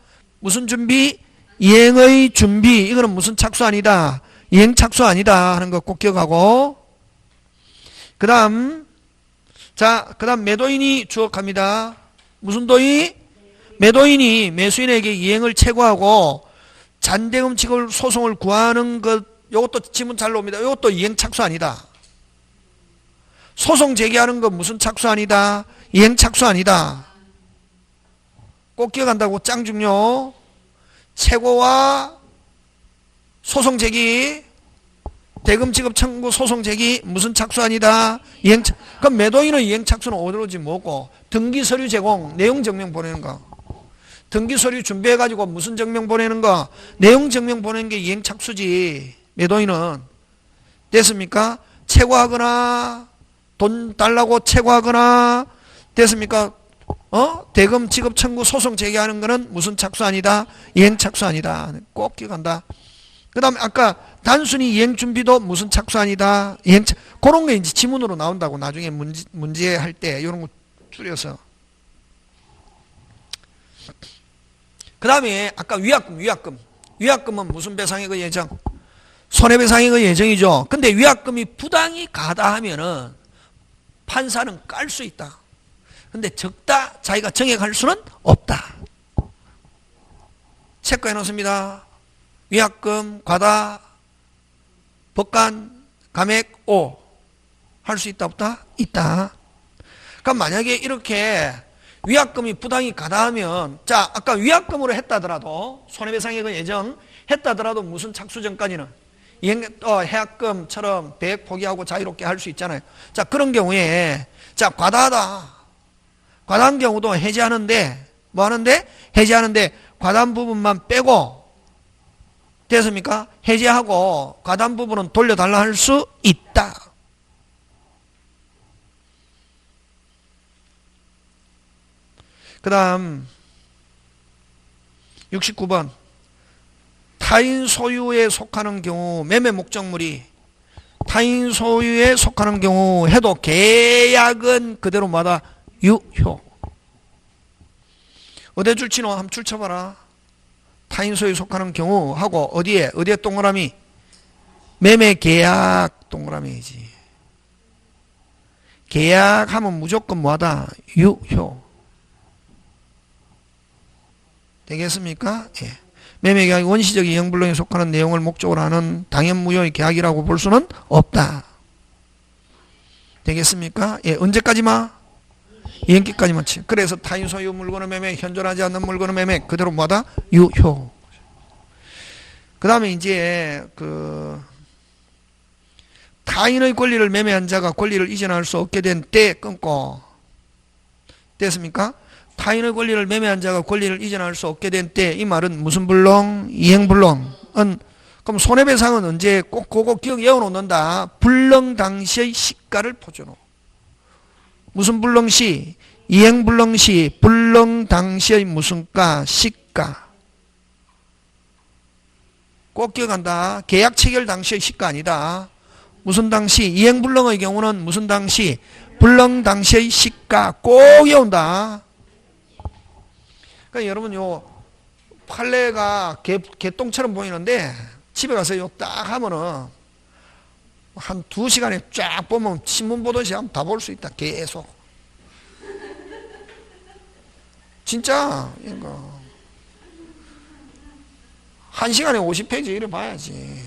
[SPEAKER 1] 무슨 준비? 이행의 준비. 이거는 무슨 착수 아니다? 이행 착수 아니다 하는 거 꼭 기억하고, 그 다음 매도인이 주역합니다. 무슨 도의? 매도인이 매수인에게 이행을 채고하고 잔대금 지급 소송을 구하는 것, 요것도 지문 잘 나옵니다. 요것도 이행 착수 아니다. 소송 제기하는 건 무슨 착수 아니다? 이행 착수 아니다. 꼭 기억한다고. 짱 중요. 채고와 소송 제기, 대금 지급 청구 소송 제기 무슨 착수 아니다? 이행. 그럼 매도인은 이행 착수는 어디로 오지 뭐고? 등기 서류 제공, 내용 증명 보내는 거. 등기 서류 준비해 가지고 무슨 증명 보내는 거? 내용 증명 보내는 게 이행 착수지. 매도인은 됐습니까? 채고하거나 돈 달라고 채고하거나 됐습니까? 대금 지급 청구 소송 제기하는 거는 무슨 착수 아니다? 이행 착수 아니다. 꼭 기억한다. 그 다음에 아까 단순히 이행 준비도 무슨 착수 아니다? 이행 그런 게 이제 지문으로 나온다고. 나중에 문제 할 때 이런 거 줄여서. 그 다음에 아까 위약금. 위약금은 무슨 배상의 그 예정? 손해배상의 그 예정이죠. 근데 위약금이 부당히 가다 하면은 판사는 깔 수 있다. 근데 적다 자기가 정액할 수는 없다. 체크해 놓습니다. 위약금, 과다, 법관, 감액, 오. 할 수 있다 없다? 있다. 그럼 만약에 이렇게 위약금이 부당히 가다 하면, 자 아까 위약금으로 했다더라도 손해배상의 그 예정 했다더라도 무슨 착수 전까지는 해약금처럼 배액 포기하고 자유롭게 할 수 있잖아요. 자 그런 경우에 자 과다한 경우도 해지하는데 뭐 하는데? 해지하는데 과다한 부분만 빼고 됐습니까? 해지하고 과다한 부분은 돌려달라 할 수 있다. 그 다음 69번 타인 소유에 속하는 경우, 매매 목적물이 타인 소유에 속하는 경우 해도 계약은 그대로마다 유효. 어디 줄치노? 한번 줄쳐봐라. 타인 소유에 속하는 경우 하고 어디에 동그라미? 매매 계약 동그라미이지. 계약하면 무조건 뭐하다? 유효. 되겠습니까? 예. 매매계약이 원시적 이행불능에 속하는 내용을 목적으로 하는 당연무효의 계약이라고 볼 수는 없다. 되겠습니까? 예. 언제까지만? 이행기까지만 치. 그래서 타인 소유 물건의 매매, 현존하지 않는 물건의 매매 그대로 뭐다? 유효. 그 다음에 이제 타인의 권리를 매매한 자가 권리를 이전할 수 없게 된 때 끊고, 됐습니까? 타인의 권리를 매매한 자가 권리를 이전할 수 없게 된 때, 이 말은 무슨 불능? 이행불능은, 그럼 손해배상은 언제? 꼭 그거 기억 외워놓는다. 불능 당시의 시가를 포함. 무슨 불능시? 이행불능시, 불능 당시의 무슨 가? 시가. 꼭 기억한다. 계약 체결 당시의 시가 아니다. 무슨 당시? 이행불능의 경우는 무슨 당시? 불능 당시의 시가. 꼭 외운다. 그러니까 여러분 요 판례가 개똥처럼 보이는데 집에 가서 요 딱 하면은 한 2시간에 쫙 보면 신문 보듯이 한번 다 볼 수 있다. 계속. 진짜 이거 1시간에 50페이지 이래 봐야지.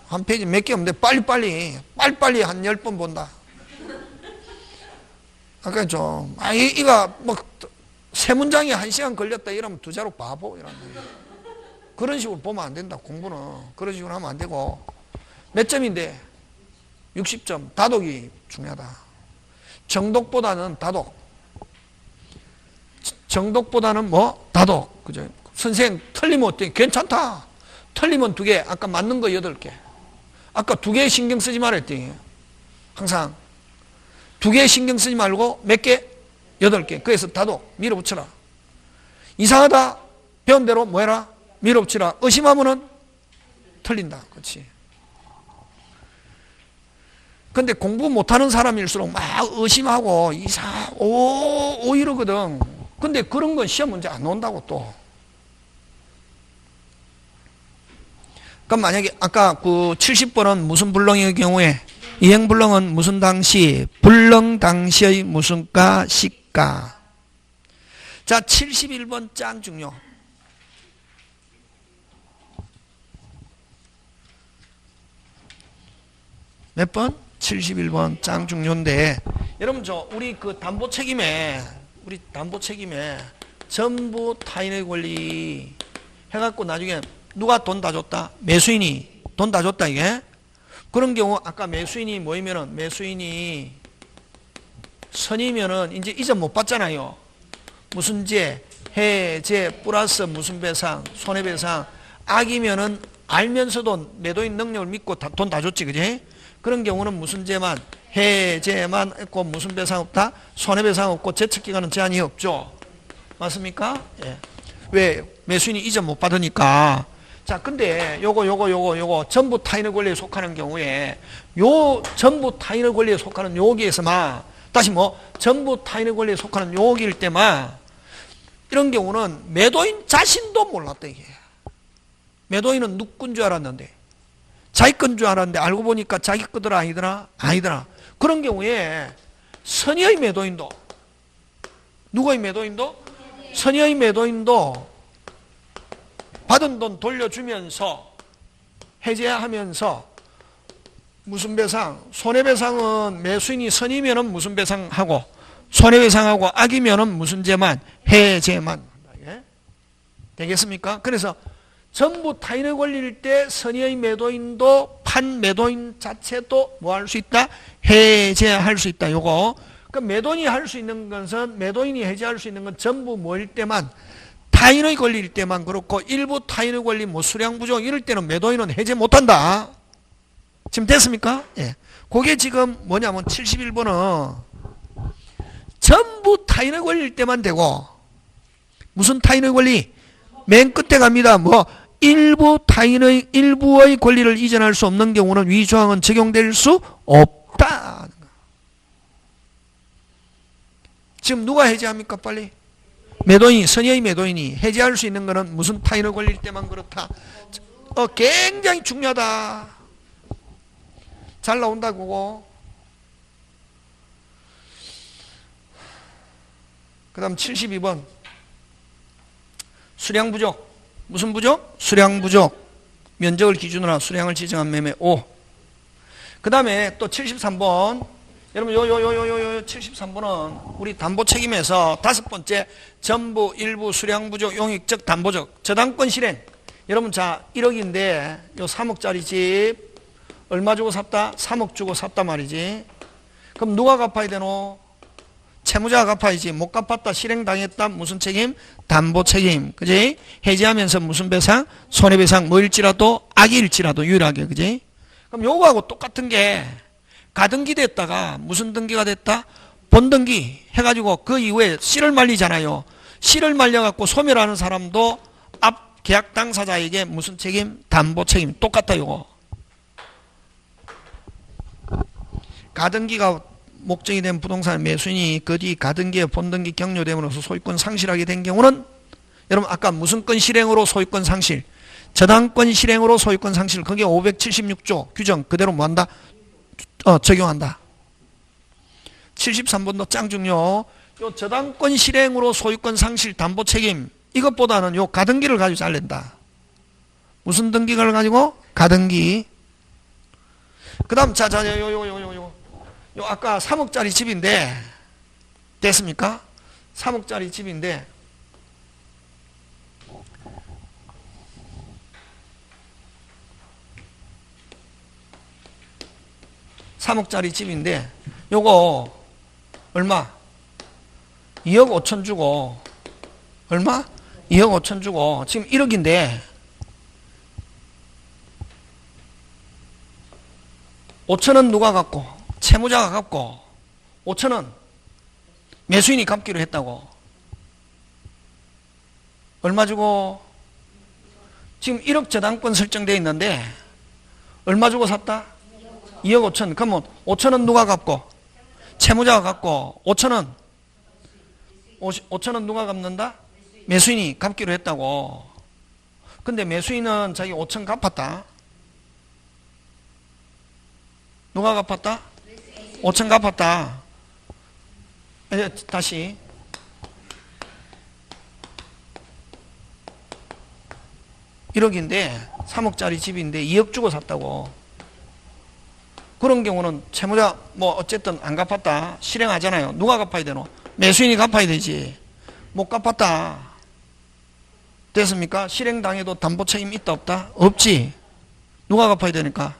[SPEAKER 1] 한 페이지 몇 개 없는데 빨리빨리 한 10번 본다. 아까 좀 이거 뭐 세 문장이 1시간 걸렸다 이러면 두 자로 바보 이런데. 그런 식으로 보면 안 된다. 공부는 그런 식으로 하면 안 되고. 몇 점인데? 60점. 다독이 중요하다. 정독보다는 다독. 정독보다는 뭐? 다독. 그죠? 선생님 틀리면 어때? 괜찮다. 틀리면 2개. 아까 맞는 거 8개. 아까 2개 신경 쓰지 말았더니 항상 2개 신경 쓰지 말고 몇 개? 8개. 그래서 다독 밀어붙여라. 이상하다. 배운 대로 뭐해라? 밀어붙이라. 의심하면은 틀린다. 그렇지. 근데 공부 못하는 사람일수록 막 의심하고 이러거든. 근데 그런 건 시험 문제 안 나온다고 또. 그럼 만약에 아까 그 70번은 무슨 불능의 경우에 이행불능은 무슨 당시? 불능 당시의 무슨 가? 시가. 자, 71번 짱 중요. 몇 번? 71번 짱 중요인데, 여러분 우리 담보 책임에 전부 타인의 권리 해갖고 나중에 누가 돈 다 줬다? 매수인이 돈 다 줬다 이게? 그런 경우 아까 매수인이 모이면은 매수인이 선이면은 이제 이전 못 받잖아요. 무슨 제, 해제 플러스 무슨 배상, 손해배상. 악이면은 알면서도 매도인 능력을 믿고 돈 다 줬지, 그지? 그런 경우는 무슨 제만, 해제만 있고 무슨 배상 없다? 손해배상 없고 제척기간은 제한이 없죠. 맞습니까? 예. 왜? 매수인이 이전 못 받으니까. 자, 근데 요거 전부 타인의 권리에 속하는 경우에 요 전부 타인의 권리에 속하는 여기에서만 다시 전부 타인의 권리에 속하는 여기일 때만 이런 경우는 매도인 자신도 몰랐다 이게. 매도인은 누구 건 줄 알았는데 자기 건 줄 알았는데 알고 보니까 자기 거더라 아니더라? 아니더라. 그런 경우에 선의의 매도인도 누구의 매도인도? 선의의 매도인도 받은 돈 돌려주면서 해제하면서 무슨 배상? 손해배상은 매수인이 선이면은 무슨 배상하고 손해배상하고 악이면은 무슨 제만? 해제만. 예? 되겠습니까? 그래서 전부 타인의 권리일 때 선의의 매도인도 판매도인 자체도 뭐 할 수 있다? 해제할 수 있다. 요거. 그러니까 매도인이 할 수 있는 것은 매도인이 해제할 수 있는 건 전부 뭐일 때만 타인의 권리일 때만 그렇고 일부 타인의 권리 뭐 수량 부족 이럴 때는 매도인은 해제 못한다. 지금 됐습니까? 예. 그게 지금 뭐냐면 71번은 전부 타인의 권리일 때만 되고 무슨 타인의 권리? 맨 끝에 갑니다. 일부의 권리를 이전할 수 없는 경우는 위 조항은 적용될 수 없다. 지금 누가 해제합니까? 빨리. 매도인, 선의의 매도인이 해제할 수 있는 것은 무슨 타인의 권리일 때만 그렇다. 굉장히 중요하다. 잘 나온다 그거. 그 다음 72번. 수량 부족. 무슨 부족? 수량 부족. 면적을 기준으로 수량을 지정한 매매 5. 그 다음에 또 73번. 여러분, 73번은 우리 담보 책임에서 다섯 번째, 전부, 일부, 수량 부족, 용익적, 담보적, 저당권 실행. 여러분, 자, 1억인데, 요 3억짜리 집, 얼마 주고 샀다? 3억 주고 샀단 말이지. 그럼 누가 갚아야 되노? 채무자가 갚아야지. 못 갚았다, 실행당했다, 무슨 책임? 담보 책임. 그지? 해지하면서 무슨 배상? 손해배상, 뭐일지라도, 악일지라도 유일하게. 그지? 그럼 요거하고 똑같은 게, 가등기 됐다가 무슨 등기가 됐다? 본등기 해가지고 그 이후에 씨를 말리잖아요. 씨를 말려갖고 소멸하는 사람도 앞 계약 당사자에게 무슨 책임? 담보 책임. 똑같다 요거. 가등기가 목적이 된 부동산 매수인이 그 뒤 가등기에 본등기 격려됨으로써 소유권 상실하게 된 경우는 여러분 아까 무슨 건 실행으로 소유권 상실? 저당권 실행으로 소유권 상실. 그게 576조 규정 그대로 뭐한다? 적용한다. 73번도 짱 중요. 요 저당권 실행으로 소유권 상실 담보 책임 이것보다는 요 가등기를 가지고 잘낸다. 무슨 등기를 가지고? 가등기. 그 다음 요 아까 3억짜리 집인데 됐습니까? 3억짜리 집인데 3억짜리 집인데 요거 얼마? 2억 5천 주고 얼마? 2억 5천 주고 지금 1억인데 5천은 누가 갚고? 채무자가 갚고 5천은 매수인이 갚기로 했다고. 얼마 주고? 지금 1억 저당권 설정되어 있는데 얼마 주고 샀다? 2억 5천. 그러면 5천은 누가 갚고? 채무자가 갚고 5천은 누가 갚는다? 매수인이 갚기로 했다고. 근데 매수인은 자기 5천 갚았다. 누가 갚았다? 5천 갚았다. 다시 1억인데 3억짜리 집인데 2억 주고 샀다고. 그런 경우는 채무자 뭐 어쨌든 안 갚았다 실행하잖아요. 누가 갚아야 되노? 매수인이 갚아야 되지. 못 갚았다 됐습니까? 실행당해도 담보 책임 있다 없다? 없지. 누가 갚아야 되니까?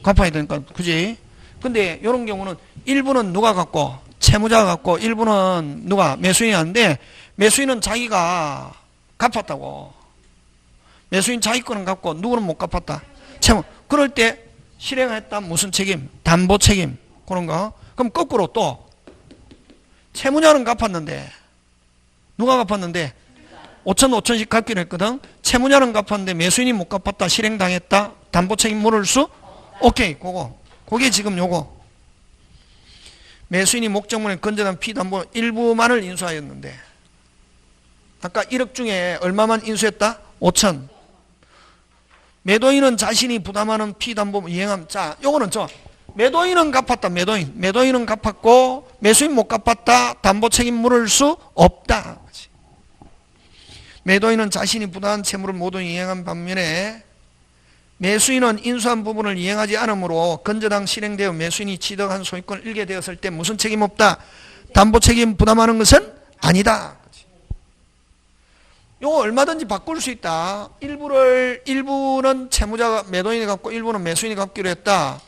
[SPEAKER 1] 갚아야 되니까. 그지? 근데 이런 경우는 일부는 누가 갚고? 채무자가 갚고 일부는 누가? 매수인이 하는데 매수인은 자기가 갚았다고. 매수인 자기 거는 갚고 누구는 못 갚았다. 채무. 그럴 때 실행했다 무슨 책임? 담보 책임. 그런 거. 그럼 거꾸로 또 채무자는 갚았는데 누가 갚았는데 5천씩 갚기로 했거든. 채무자는 갚았는데 매수인이 못 갚았다. 실행당했다. 담보 책임 물을 수? 오케이. 그게 지금 요거. 매수인이 목적물에 건전한 피담보 일부만을 인수하였는데 아까 1억 중에 얼마만 인수했다? 5천. 매도인은 자신이 부담하는 피담보 이행함. 자, 요거는 매도인은 갚았다. 매도인은 갚았고 매수인 못 갚았다. 담보 책임 물을 수 없다. 매도인은 자신이 부담한 채무를 모두 이행한 반면에 매수인은 인수한 부분을 이행하지 않으므로 건저당 실행되어 매수인이 취득한 소유권을 잃게 되었을 때 무슨 책임 없다? 담보 책임 부담하는 것은 아니다. 요거 얼마든지 바꿀 수 있다. 일부는 채무자가 매도인이 갚고 일부는 매수인이 갚기로 했다.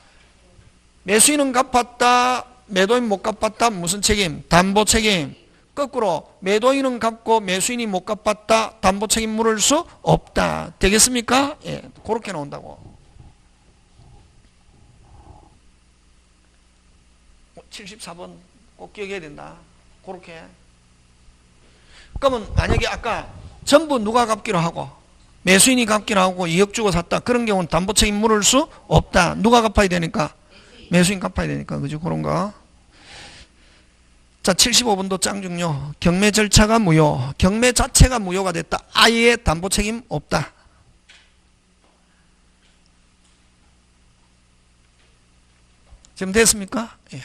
[SPEAKER 1] 매수인은 갚았다. 매도인 못 갚았다. 무슨 책임? 담보 책임. 거꾸로 매도인은 갚고 매수인이 못 갚았다. 담보 책임 물을 수 없다. 되겠습니까? 예, 그렇게 나온다고. 74번 꼭 기억해야 된다. 그렇게. 그러면 만약에 아까 전부 누가 갚기로 하고 매수인이 갚기로 하고 2억 주고 샀다. 그런 경우는 담보 책임 물을 수 없다. 누가 갚아야 되니까? 매수인 갚아야 되니까. 그죠? 그런 거. 자, 75번도 짱 중요. 경매 절차가 무효. 경매 자체가 무효가 됐다. 아예 담보 책임 없다. 지금 됐습니까? 예.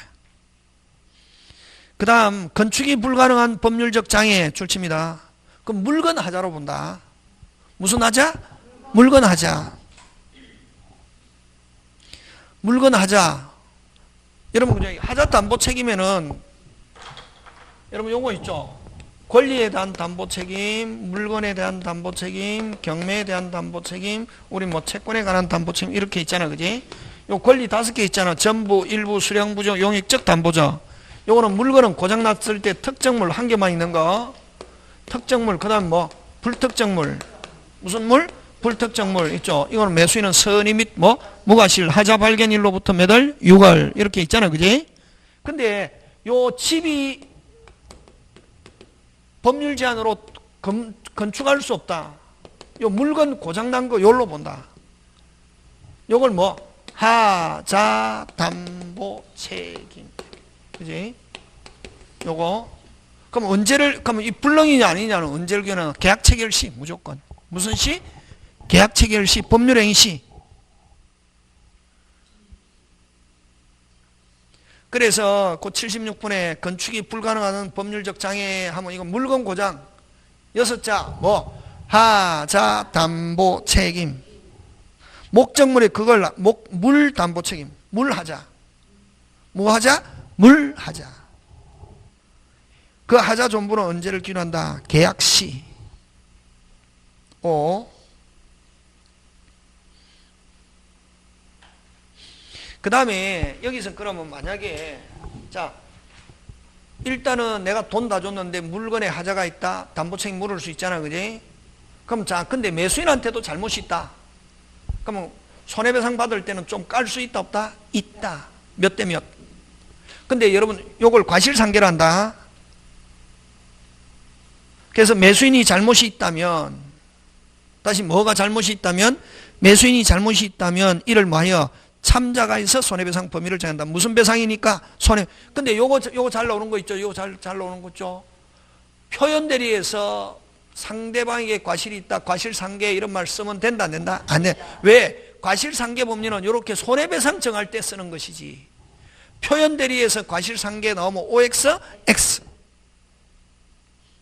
[SPEAKER 1] 그 다음 건축이 불가능한 법률적 장애 출치입니다. 그럼 물건 하자로 본다. 무슨 하자? 물건 하자. 물건 하자. 여러분 하자 담보 책임에는 여러분 요거 있죠. 권리에 대한 담보 책임, 물건에 대한 담보 책임, 경매에 대한 담보 책임, 우리 뭐 채권에 관한 담보 책임 이렇게 있잖아, 그지? 요 권리 5개 있잖아. 전부, 일부, 수령, 부정, 용익적 담보죠. 요거는 물건은 고장났을 때 특정물 한 개만 있는 거. 특정물, 그 다음 뭐 불특정물. 무슨 물? 불특정물 있죠. 이거는 매수인은 선의 및 뭐 무과실 하자 발견일로부터 몇 월? 6월 이렇게 있잖아, 그지? 근데 요 집이 법률 제한으로 건축할 수 없다. 요 물건 고장난 거 요걸로 본다. 요걸 뭐 하자 담보 책임, 그지? 요거 그럼 언제를 그럼 이 불능이냐 아니냐는 언제를 겨는 계약 체결 시 무조건. 무슨 시? 계약 체결 시, 법률 행위 시. 그래서 그 76분에 건축이 불가능한 법률적 장애 하면 이거 물건 고장 6자 뭐 하자 담보 책임. 목적물에 그걸 물 담보 책임. 물 하자. 뭐 하자? 물 하자. 그 하자 존부는 언제를 기준한다? 계약 시. 그 다음에 여기서 그러면 만약에 자 일단은 내가 돈 다 줬는데 물건에 하자가 있다. 담보책임 물을 수 있잖아, 그지? 그럼 자 근데 매수인한테도 잘못이 있다. 그러면 손해배상 받을 때는 좀 깔 수 있다 없다? 있다. 몇 대 몇. 근데 여러분 요걸 과실상계를 한다. 그래서 매수인이 잘못이 있다면 다시 뭐가 잘못이 있다면 매수인이 잘못이 있다면 이를 뭐하여 참자가 있어 손해배상 범위를 정한다. 무슨 배상이니까 손해. 근데 요거 잘 나오는 거 있죠. 요거 잘 나오는 거 있죠. 표현대리에서 상대방에게 과실이 있다. 과실상계 이런 말 쓰면 된다 안 된다? 안 돼. 왜? 과실상계 법리는 이렇게 손해배상 정할 때 쓰는 것이지. 표현대리에서 과실상계 나오면 OX, X.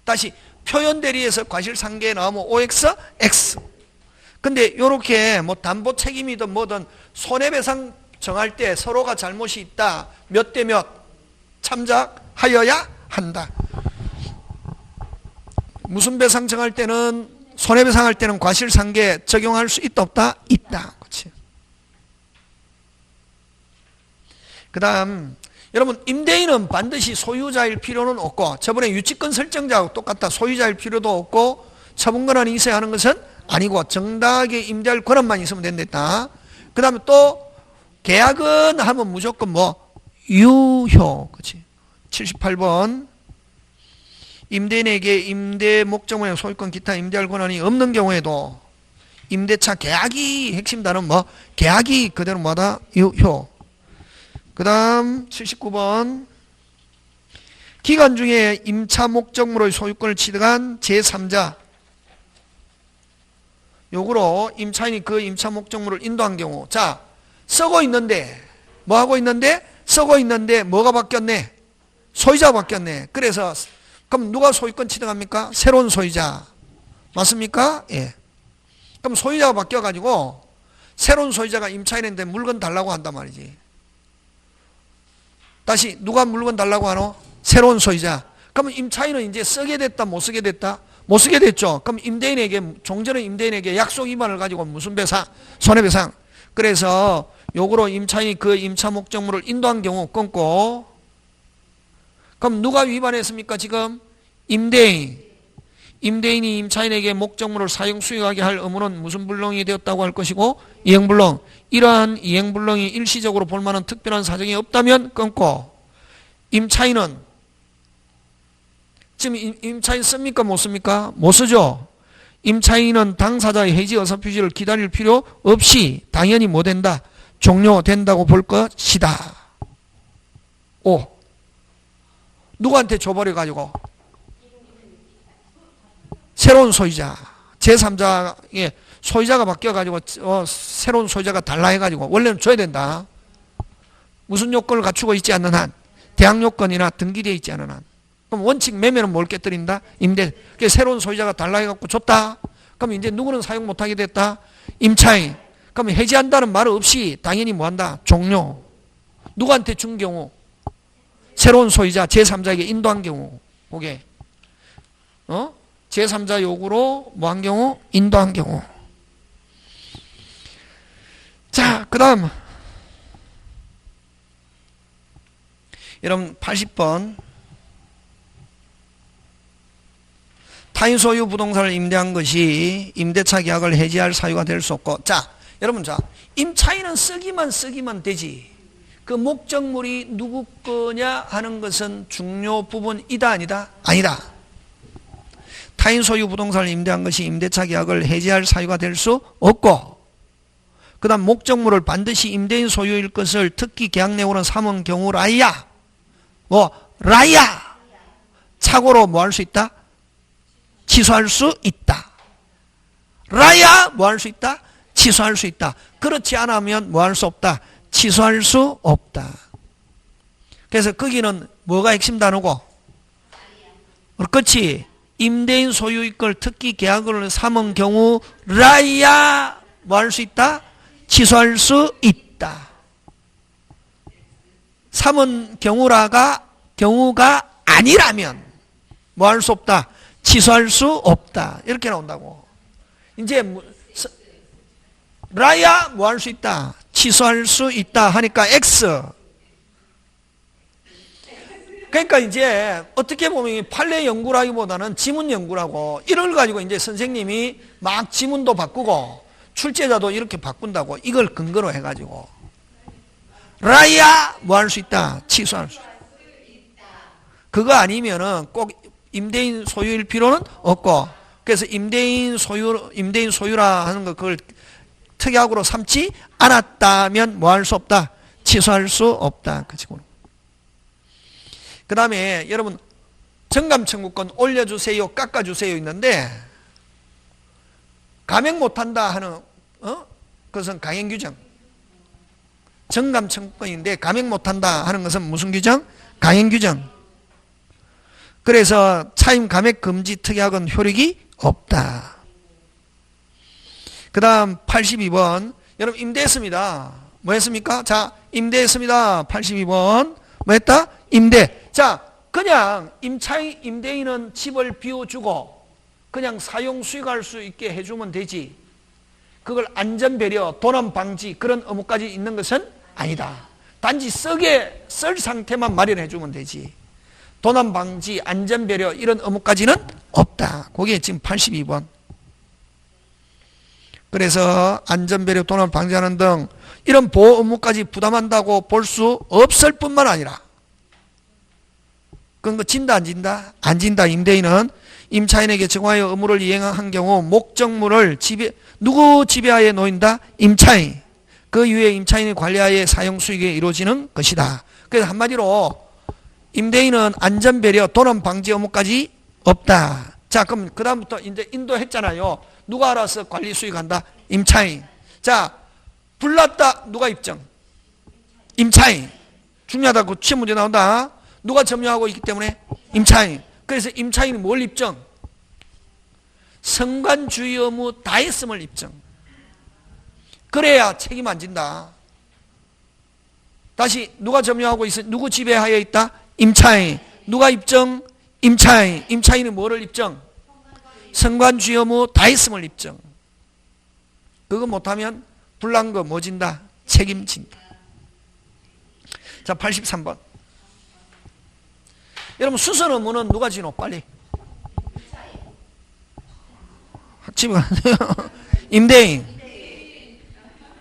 [SPEAKER 1] 다시 표현대리에서 과실상계 나오면 OX, X. 근데 요렇게 뭐 담보 책임이든 뭐든 손해배상 정할 때 서로가 잘못이 있다. 몇 대 몇 참작하여야 한다. 무슨 배상 정할 때는 손해배상 할 때는 과실상계 적용할 수 있다 없다? 있다. 그렇지. 그 다음 여러분 임대인은 반드시 소유자일 필요는 없고 저번에 유치권 설정자하고 똑같다. 소유자일 필요도 없고 처분권한이 있어야 하는 것은 아니고 정당하게 임대할 권한만 있으면 된다. 그 다음에 또 계약은 하면 무조건 뭐 유효. 그렇지. 78번 임대인에게 임대 목적물의 소유권 기타 임대할 권한이 없는 경우에도 임대차 계약이 핵심 단어는 뭐 계약이 그대로 뭐다? 유효. 그 다음 79번 기간 중에 임차 목적물의 소유권을 취득한 제3자 요구로 임차인이 그 임차 목적물을 인도한 경우 자 쓰고 있는데 뭐 하고 있는데 쓰고 있는데 뭐가 바뀌었네? 소유자가 바뀌었네. 그래서 그럼 누가 소유권 취득합니까? 새로운 소유자 맞습니까? 예. 그럼 소유자가 바뀌어 가지고 새로운 소유자가 임차인인데 물건 달라고 한단 말이지. 다시 누가 물건 달라고 하노? 새로운 소유자. 그러면 임차인은 이제 쓰게 됐다 못 쓰게 됐다? 못 쓰게 됐죠. 그럼 임대인에게 종전의 임대인에게 약속 위반을 가지고 무슨 배상? 손해배상. 그래서 요구로 임차인이 그 임차 목적물을 인도한 경우 끊고 그럼 누가 위반했습니까? 지금 임대인. 임대인이 임차인에게 목적물을 사용 수용하게 할 의무는 무슨 불능이 되었다고 할 것이고 이행불능. 이러한 이행불능이 일시적으로 볼만한 특별한 사정이 없다면 끊고 임차인은 지금 임차인 씁니까? 못 씁니까? 못 쓰죠. 임차인은 당사자의 해지 의사표시를 기다릴 필요 없이 당연히 뭐 된다? 종료된다고 볼 것이다. 오. 누구한테 줘버려 가지고? 새로운 소유자. 제3자의 소유자가 바뀌어 가지고 새로운 소유자가 달라 해 가지고 원래는 줘야 된다. 무슨 요건을 갖추고 있지 않는 한 대항 요건이나 등기되어 있지 않은 한. 그럼 원칙 매매는 뭘 깨뜨린다? 임대. 새로운 소유자가 달라해갖고 줬다. 그럼 이제 누구는 사용 못하게 됐다? 임차인. 그럼 해지한다는 말 없이 당연히 뭐한다? 종료. 누구한테 준 경우? 새로운 소유자 제3자에게 인도한 경우. 그게 제3자 요구로 뭐 한 경우? 인도한 경우. 자, 그 다음 여러분 80번 타인 소유 부동산을 임대한 것이 임대차 계약을 해지할 사유가 될 수 없고, 자 여러분, 자 임차인은 쓰기만 되지 그 목적물이 누구 거냐 하는 것은 중요 부분이다 아니다? 아니다. 타인 소유 부동산을 임대한 것이 임대차 계약을 해지할 사유가 될 수 없고, 그 다음 목적물을 반드시 임대인 소유일 것을 특기 계약 내용으로 삼은 경우라야 라야 착오로 뭐 할 수 있다? 취소할 수 있다. 라야 뭐 할 수 있다? 취소할 수 있다. 그렇지 않으면 뭐 할 수 없다? 취소할 수 없다. 그래서 거기는 뭐가 핵심 단어고? 그렇지. 임대인 소유일 걸 특기 계약을 삼은 경우라야 뭐 할 수 있다? 취소할 수 있다. 삼은 경우가 아니라면 뭐 할 수 없다? 취소할 수 없다. 이렇게 나온다고. 이제 라야 뭐 할 수 있다? 취소할 수 있다 하니까 X. 그러니까 이제 어떻게 보면 판례 연구라기보다는 지문 연구라고, 이걸 가지고 이제 선생님이 막 지문도 바꾸고 출제자도 이렇게 바꾼다고, 이걸 근거로 해가지고 라야 뭐 할 수 있다? 취소할 수 있다. 그거 아니면은 꼭 임대인 소유일 필요는 없고, 그래서 임대인 소유라 하는 거 그걸 특약으로 삼지 않았다면 뭐 할 수 없다? 취소할 수 없다. 그 다음에 여러분 정감 청구권 올려주세요, 깎아주세요 있는데, 감액 못한다 하는 그것은 강행 규정. 정감 청구권인데 감액 못한다 하는 것은 무슨 규정? 강행 규정. 그래서 차임 감액 금지 특약은 효력이 없다. 그 다음 82번 여러분 임대했습니다. 뭐 했습니까? 자, 임대했습니다. 82번 뭐 했다? 임대. 자, 그냥 임대인은 집을 비워주고 그냥 사용 수익할 수 있게 해주면 되지, 그걸 안전배려, 도난 방지 그런 의무까지 있는 것은 아니다. 단지 쓸 상태만 마련해 주면 되지, 도난 방지, 안전배려 이런 의무까지는 없다. 그게 지금 82번. 그래서 안전배려, 도난 방지하는 등 이런 보호 의무까지 부담한다고 볼 수 없을 뿐만 아니라, 그건 거 진다 안 진다? 안 진다. 임대인은 임차인에게 정하여 의무를 이행한 경우 목적물을 누구 지배하에 놓인다? 임차인. 그 이후에 임차인의 관리하에 사용 수익에 이루어지는 것이다. 그래서 한마디로 임대인은 안전배려, 도난 방지 의무까지 없다. 자, 그럼 그 다음부터 이제 인도했잖아요. 누가 알아서 관리 수익한다? 임차인. 자, 불났다. 누가 입증? 임차인. 중요하다고 시험 문제 나온다. 누가 점유하고 있기 때문에? 임차인. 그래서 임차인이 뭘 입증? 성관주의 의무 다했음을 입증. 그래야 책임 안 진다. 다시 누가 점유하고 있어? 누구 지배하에 있다? 임차인. 누가 입증? 임차인. 임차인이 뭐를 입증? 성관주의 의무 다했음을 입증. 그거 못하면 불난 거 뭐 진다? 책임진다. 자, 83번. 여러분 수선 의무는 누가 지노? 빨리. 집에 가세요. 임대인.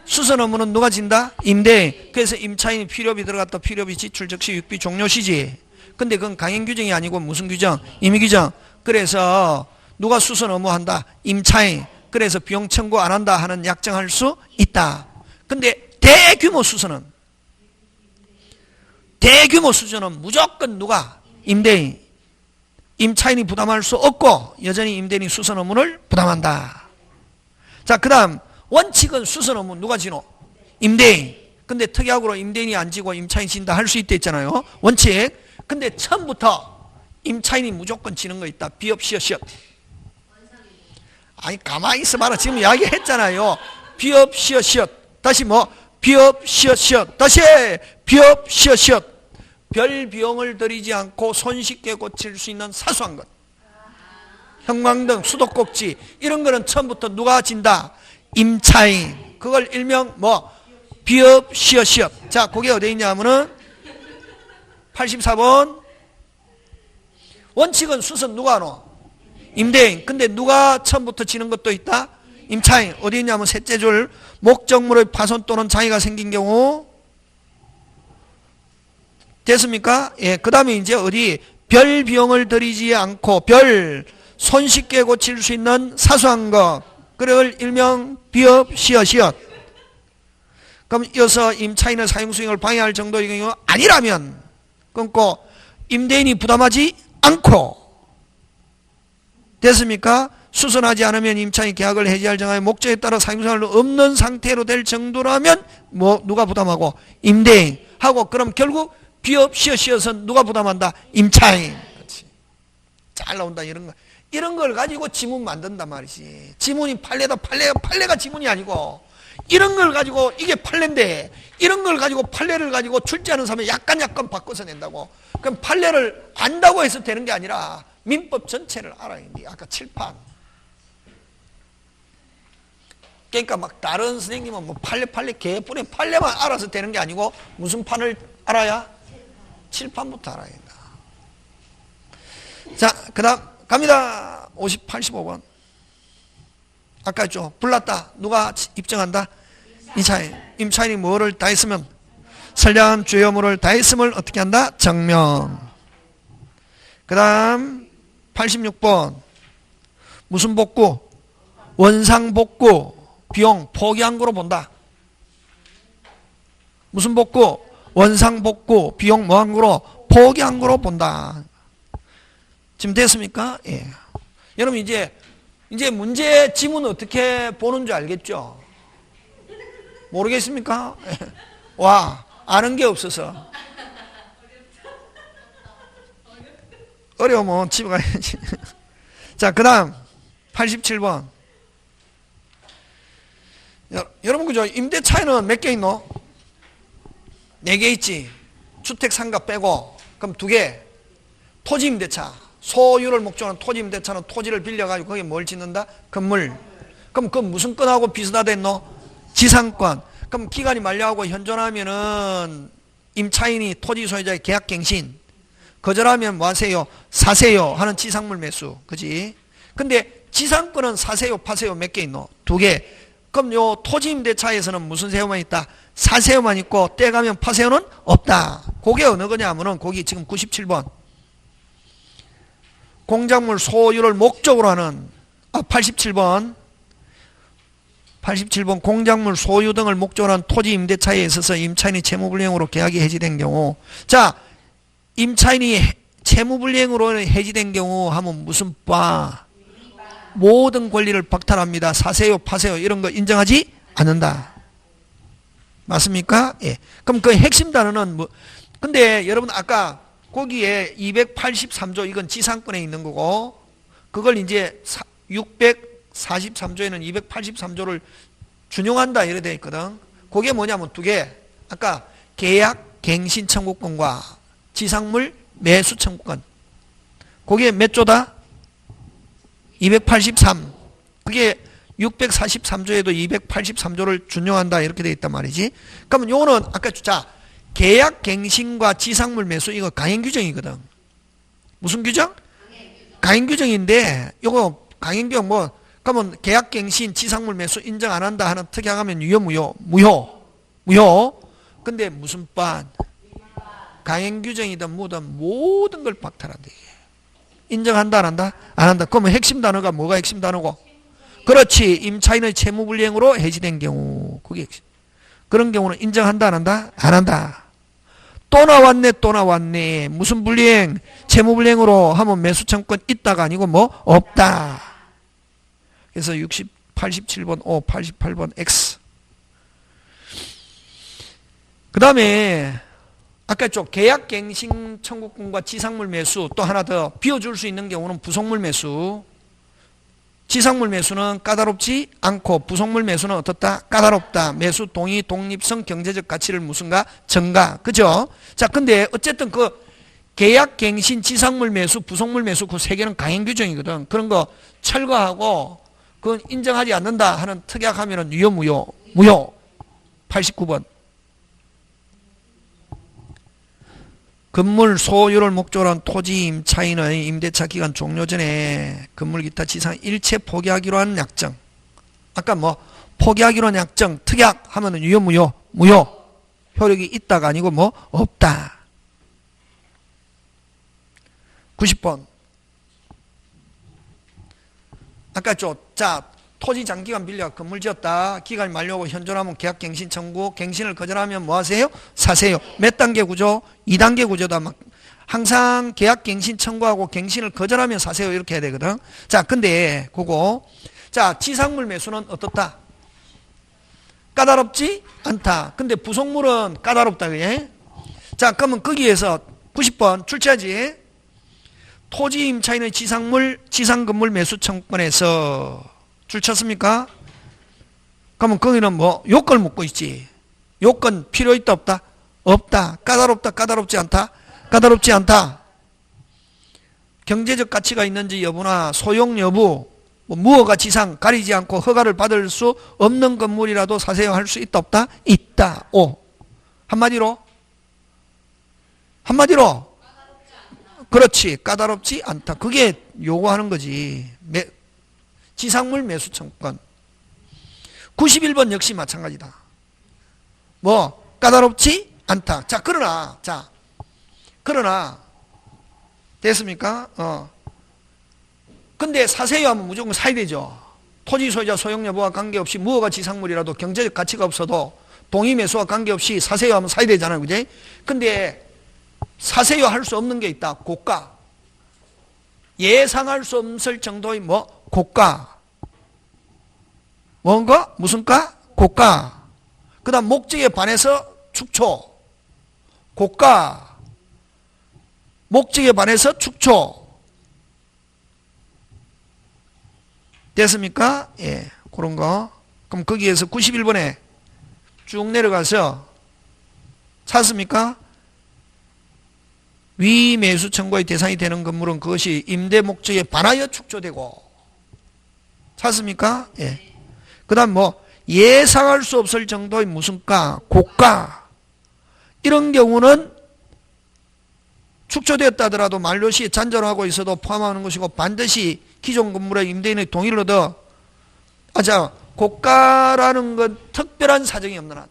[SPEAKER 1] 수선 의무는 누가 진다? 임대인. 그래서 임차인이 필요비 들어갔다 필요비 지출 즉시 육비 종료 시지. 근데 그건 강행 규정이 아니고 무슨 규정? 임의 규정. 그래서 누가 수선 의무한다? 임차인. 그래서 비용 청구 안 한다 하는 약정할 수 있다. 근데 대규모 수선은 무조건 누가? 임대인. 임차인이 부담할 수 없고 여전히 임대인이 수선 의무를 부담한다. 자, 그 다음 원칙은 수선 의무 누가 지노? 임대인. 근데 특약으로 임대인이 안 지고 임차인이 진다 할 수 있다 했잖아요. 원칙. 근데 처음부터 임차인이 무조건 지는 거 있다. 비업 시어 시엇. 아니 가만히 있어봐라. 지금 이야기했잖아요. 비업 시어 시엇. 다시 뭐 비업 시어 시엇. 다시 비업 시어 시엇. 별 비용을 들이지 않고 손쉽게 고칠 수 있는 사소한 것. 형광등, 수도꼭지 이런 거는 처음부터 누가 진다? 임차인. 그걸 일명 뭐 비업 시어 시엇. 자, 그게 어디 있냐면은 84번. 원칙은 수선 누가 하노? 임대인. 근데 누가 처음부터 지는 것도 있다? 임차인. 어디 있냐면 셋째 줄. 목적물의 파손 또는 장애가 생긴 경우. 됐습니까? 예. 그 다음에 이제 어디? 별 비용을 들이지 않고 별 손쉽게 고칠 수 있는 사소한 것. 그걸 일명 비업 시어 시엇. 그럼 이어서 임차인의 사용 수행을 방해할 정도의 경우 아니라면 끊고 임대인이 부담하지 않고. 됐습니까? 수선하지 않으면 임차인이 계약을 해지할 정하의 목적에 따라 사용수행을 없는 상태로 될 정도라면 뭐 누가 부담하고? 임대인 하고. 그럼 결국 비업 시어 시엇은 누가 부담한다? 임차인. 그렇지. 잘 나온다. 이런 걸 가지고 지문 만든단 말이지. 지문이 판례다. 판례가 지문이 아니고 이런 걸 가지고 이게 판례인데 이런 걸 가지고 판례를 가지고 출제하는 사람이 약간 바꿔서 낸다고. 그럼 판례를 안다고 해서 되는 게 아니라 민법 전체를 알아야 돼. 아까 칠판. 그러니까 막 다른 선생님은 뭐 판례 개뿐에 판례만 알아서 되는 게 아니고 무슨 판을 알아야? 칠판부터 알아야 된다. 자, 그 다음 갑니다. 85번. 아까 했죠. 불났다. 누가 입증한다? 임차인. 임차인이 뭐를 다 했으면 선량한 주요 의무를 다 했음을 어떻게 한다? 증명. 그 다음 86번. 무슨 복구? 원상 복구. 비용 포기한 거로 본다. 무슨 복구? 원상 복구. 비용 뭐한 거로? 포기한 거로 본다. 지금 됐습니까? 예. 여러분 이제 문제 지문 어떻게 보는 줄 알겠죠? 모르겠습니까? 와, 아는 게 없어서. 어려우면 집에 가야지. 자, 그 다음 87번. 여러분 그죠? 임대차에는 몇 개 있노? 4개 있지. 주택 상가 빼고. 그럼 2개. 토지 임대차. 소유를 목적으로 토지 임대차는 토지를 빌려가지고 거기에 뭘 짓는다? 건물. 그럼 그 무슨 건하고 비슷하다 했노? 지상권. 그럼 기간이 만료하고 현존하면은 임차인이 토지 소유자의 계약갱신. 거절하면 뭐 하세요? 사세요 하는 지상물 매수. 그지? 근데 지상권은 사세요, 파세요 몇 개 있노? 2개. 그럼 요 토지 임대차에서는 무슨 세요만 있다? 사세요만 있고 떼가면 파세요는 없다. 그게 어느 거냐면은 거기 지금 97번. 공작물 소유를 목적으로 하는 87번 공작물 소유 등을 목적으로 한 토지 임대차에 있어서 임차인이 채무불이행으로 계약이 해지된 경우. 자, 임차인이 채무불이행으로 해지된 경우 하면 무슨 바? 모든 권리를 박탈합니다. 사세요, 파세요 이런 거 인정하지 않는다. 맞습니까? 예. 그럼 그 핵심 단어는 뭐? 근데 여러분 아까 거기에 283조 이건 지상권에 있는 거고 그걸 이제 643조에는 283조를 준용한다 이래 돼 있거든. 그게 뭐냐면 2개. 아까 계약 갱신 청구권과 지상물 매수 청구권. 그게 몇 조다? 283. 그게 643조에도 283조를 준용한다 이렇게 돼 있단 말이지. 그러면 요거는 아까 자 계약 갱신과 지상물 매수 이거 강행 규정이거든. 무슨 규정? 강행 규정인데 요거 강행 규정 뭐 그러면 계약 갱신 지상물 매수 인정 안 한다 하는 특약하면 유효 무효. 근데 무슨 반? 강행 규정이든 뭐든 모든 걸 박탈한다. 인정한다 안 한다? 안 한다. 그러면 핵심 단어가 뭐가 핵심 단어고? 그렇지. 임차인의 채무불이행으로 해지된 경우. 그게 핵심. 그런 경우는 인정한다 안 한다? 안 한다. 또 나왔네. 무슨 불이행? 채무불이행으로 하면 매수청권 있다가 아니고 뭐? 없다. 그래서 87번 O, 88번 X. 그 다음에 아까 쪽 계약갱신 청구권과 지상물 매수 또 하나 더 비워줄 수 있는 경우는 부속물 매수. 지상물 매수는 까다롭지 않고 부속물 매수는 어떻다? 까다롭다. 매수 동의, 독립성, 경제적 가치를 무슨가? 증가. 그죠? 자, 근데 어쨌든 그 계약갱신, 지상물 매수, 부속물 매수 그 세 개는 강행 규정이거든. 그런 거 철거하고 그건 인정하지 않는다 하는 특약하면은 유효, 무효? 무효. 89번. 건물 소유를 목적으로 한 토지 임차인의 임대차 기간 종료 전에 건물 기타 지상 일체 포기하기로 한 약정. 아까 뭐 포기하기로 한 약정 특약 하면은 유효 무효? 무효. 효력이 있다가 아니고 뭐 없다. 90번. 아까 자 토지 장기간 빌려 건물 지었다. 기간이 만료하고 현존하면 계약갱신 청구. 갱신을 거절하면 뭐 하세요? 사세요. 몇 단계 구조? 2단계 구조다. 막 항상 계약갱신 청구하고 갱신을 거절하면 사세요. 이렇게 해야 되거든. 자, 근데 그거 자 지상물 매수는 어떻다? 까다롭지 않다. 근데 부속물은 까다롭다. 그게. 자, 그러면 거기에서 90번 출제하지. 토지 임차인의 지상물, 지상건물 매수 청구권에서 줄쳤습니까? 그러면 거기는 뭐 요건을 묻고 있지. 요건 필요 있다 없다? 없다. 까다롭다 까다롭지 않다? 까다롭지 않다. 경제적 가치가 있는지 여부나 소용 여부 뭐 무허가 지상 가리지 않고 허가를 받을 수 없는 건물이라도 사세요 할 수 있다 없다? 있다. 오. 한마디로 그렇지. 까다롭지 않다. 그게 요구하는 거지. 지상물 매수 청구권. 91번 역시 마찬가지다. 뭐 까다롭지 않다. 자, 그러나 됐습니까? 근데 사세요 하면 무조건 사야 되죠. 토지 소유자 소용 여부와 관계없이 무허가 지상물이라도 경제적 가치가 없어도 동의 매수와 관계없이 사세요 하면 사야 되잖아요. 그지? 근데 사세요 할 수 없는 게 있다. 고가. 예상할 수 없을 정도의 뭐 고가. 뭔가? 무슨 가? 고가. 그 다음 목적에 반해서 축초. 고가. 목적에 반해서 축초. 됐습니까? 예. 그런 거. 그럼 거기에서 91번에 쭉 내려가서 찾습니까? 위 매수 청구의 대상이 되는 건물은 그것이 임대 목적에 반하여 축소되고. 찾습니까? 예. 그 다음 뭐 예상할 수 없을 정도의 무슨 가, 고가 이런 경우는 축소되었다 하더라도 만료 시에 잔존하고 있어도 포함하는 것이고 반드시 기존 건물의 임대인의 동의를 얻어 자 고가라는 건 특별한 사정이 없는 한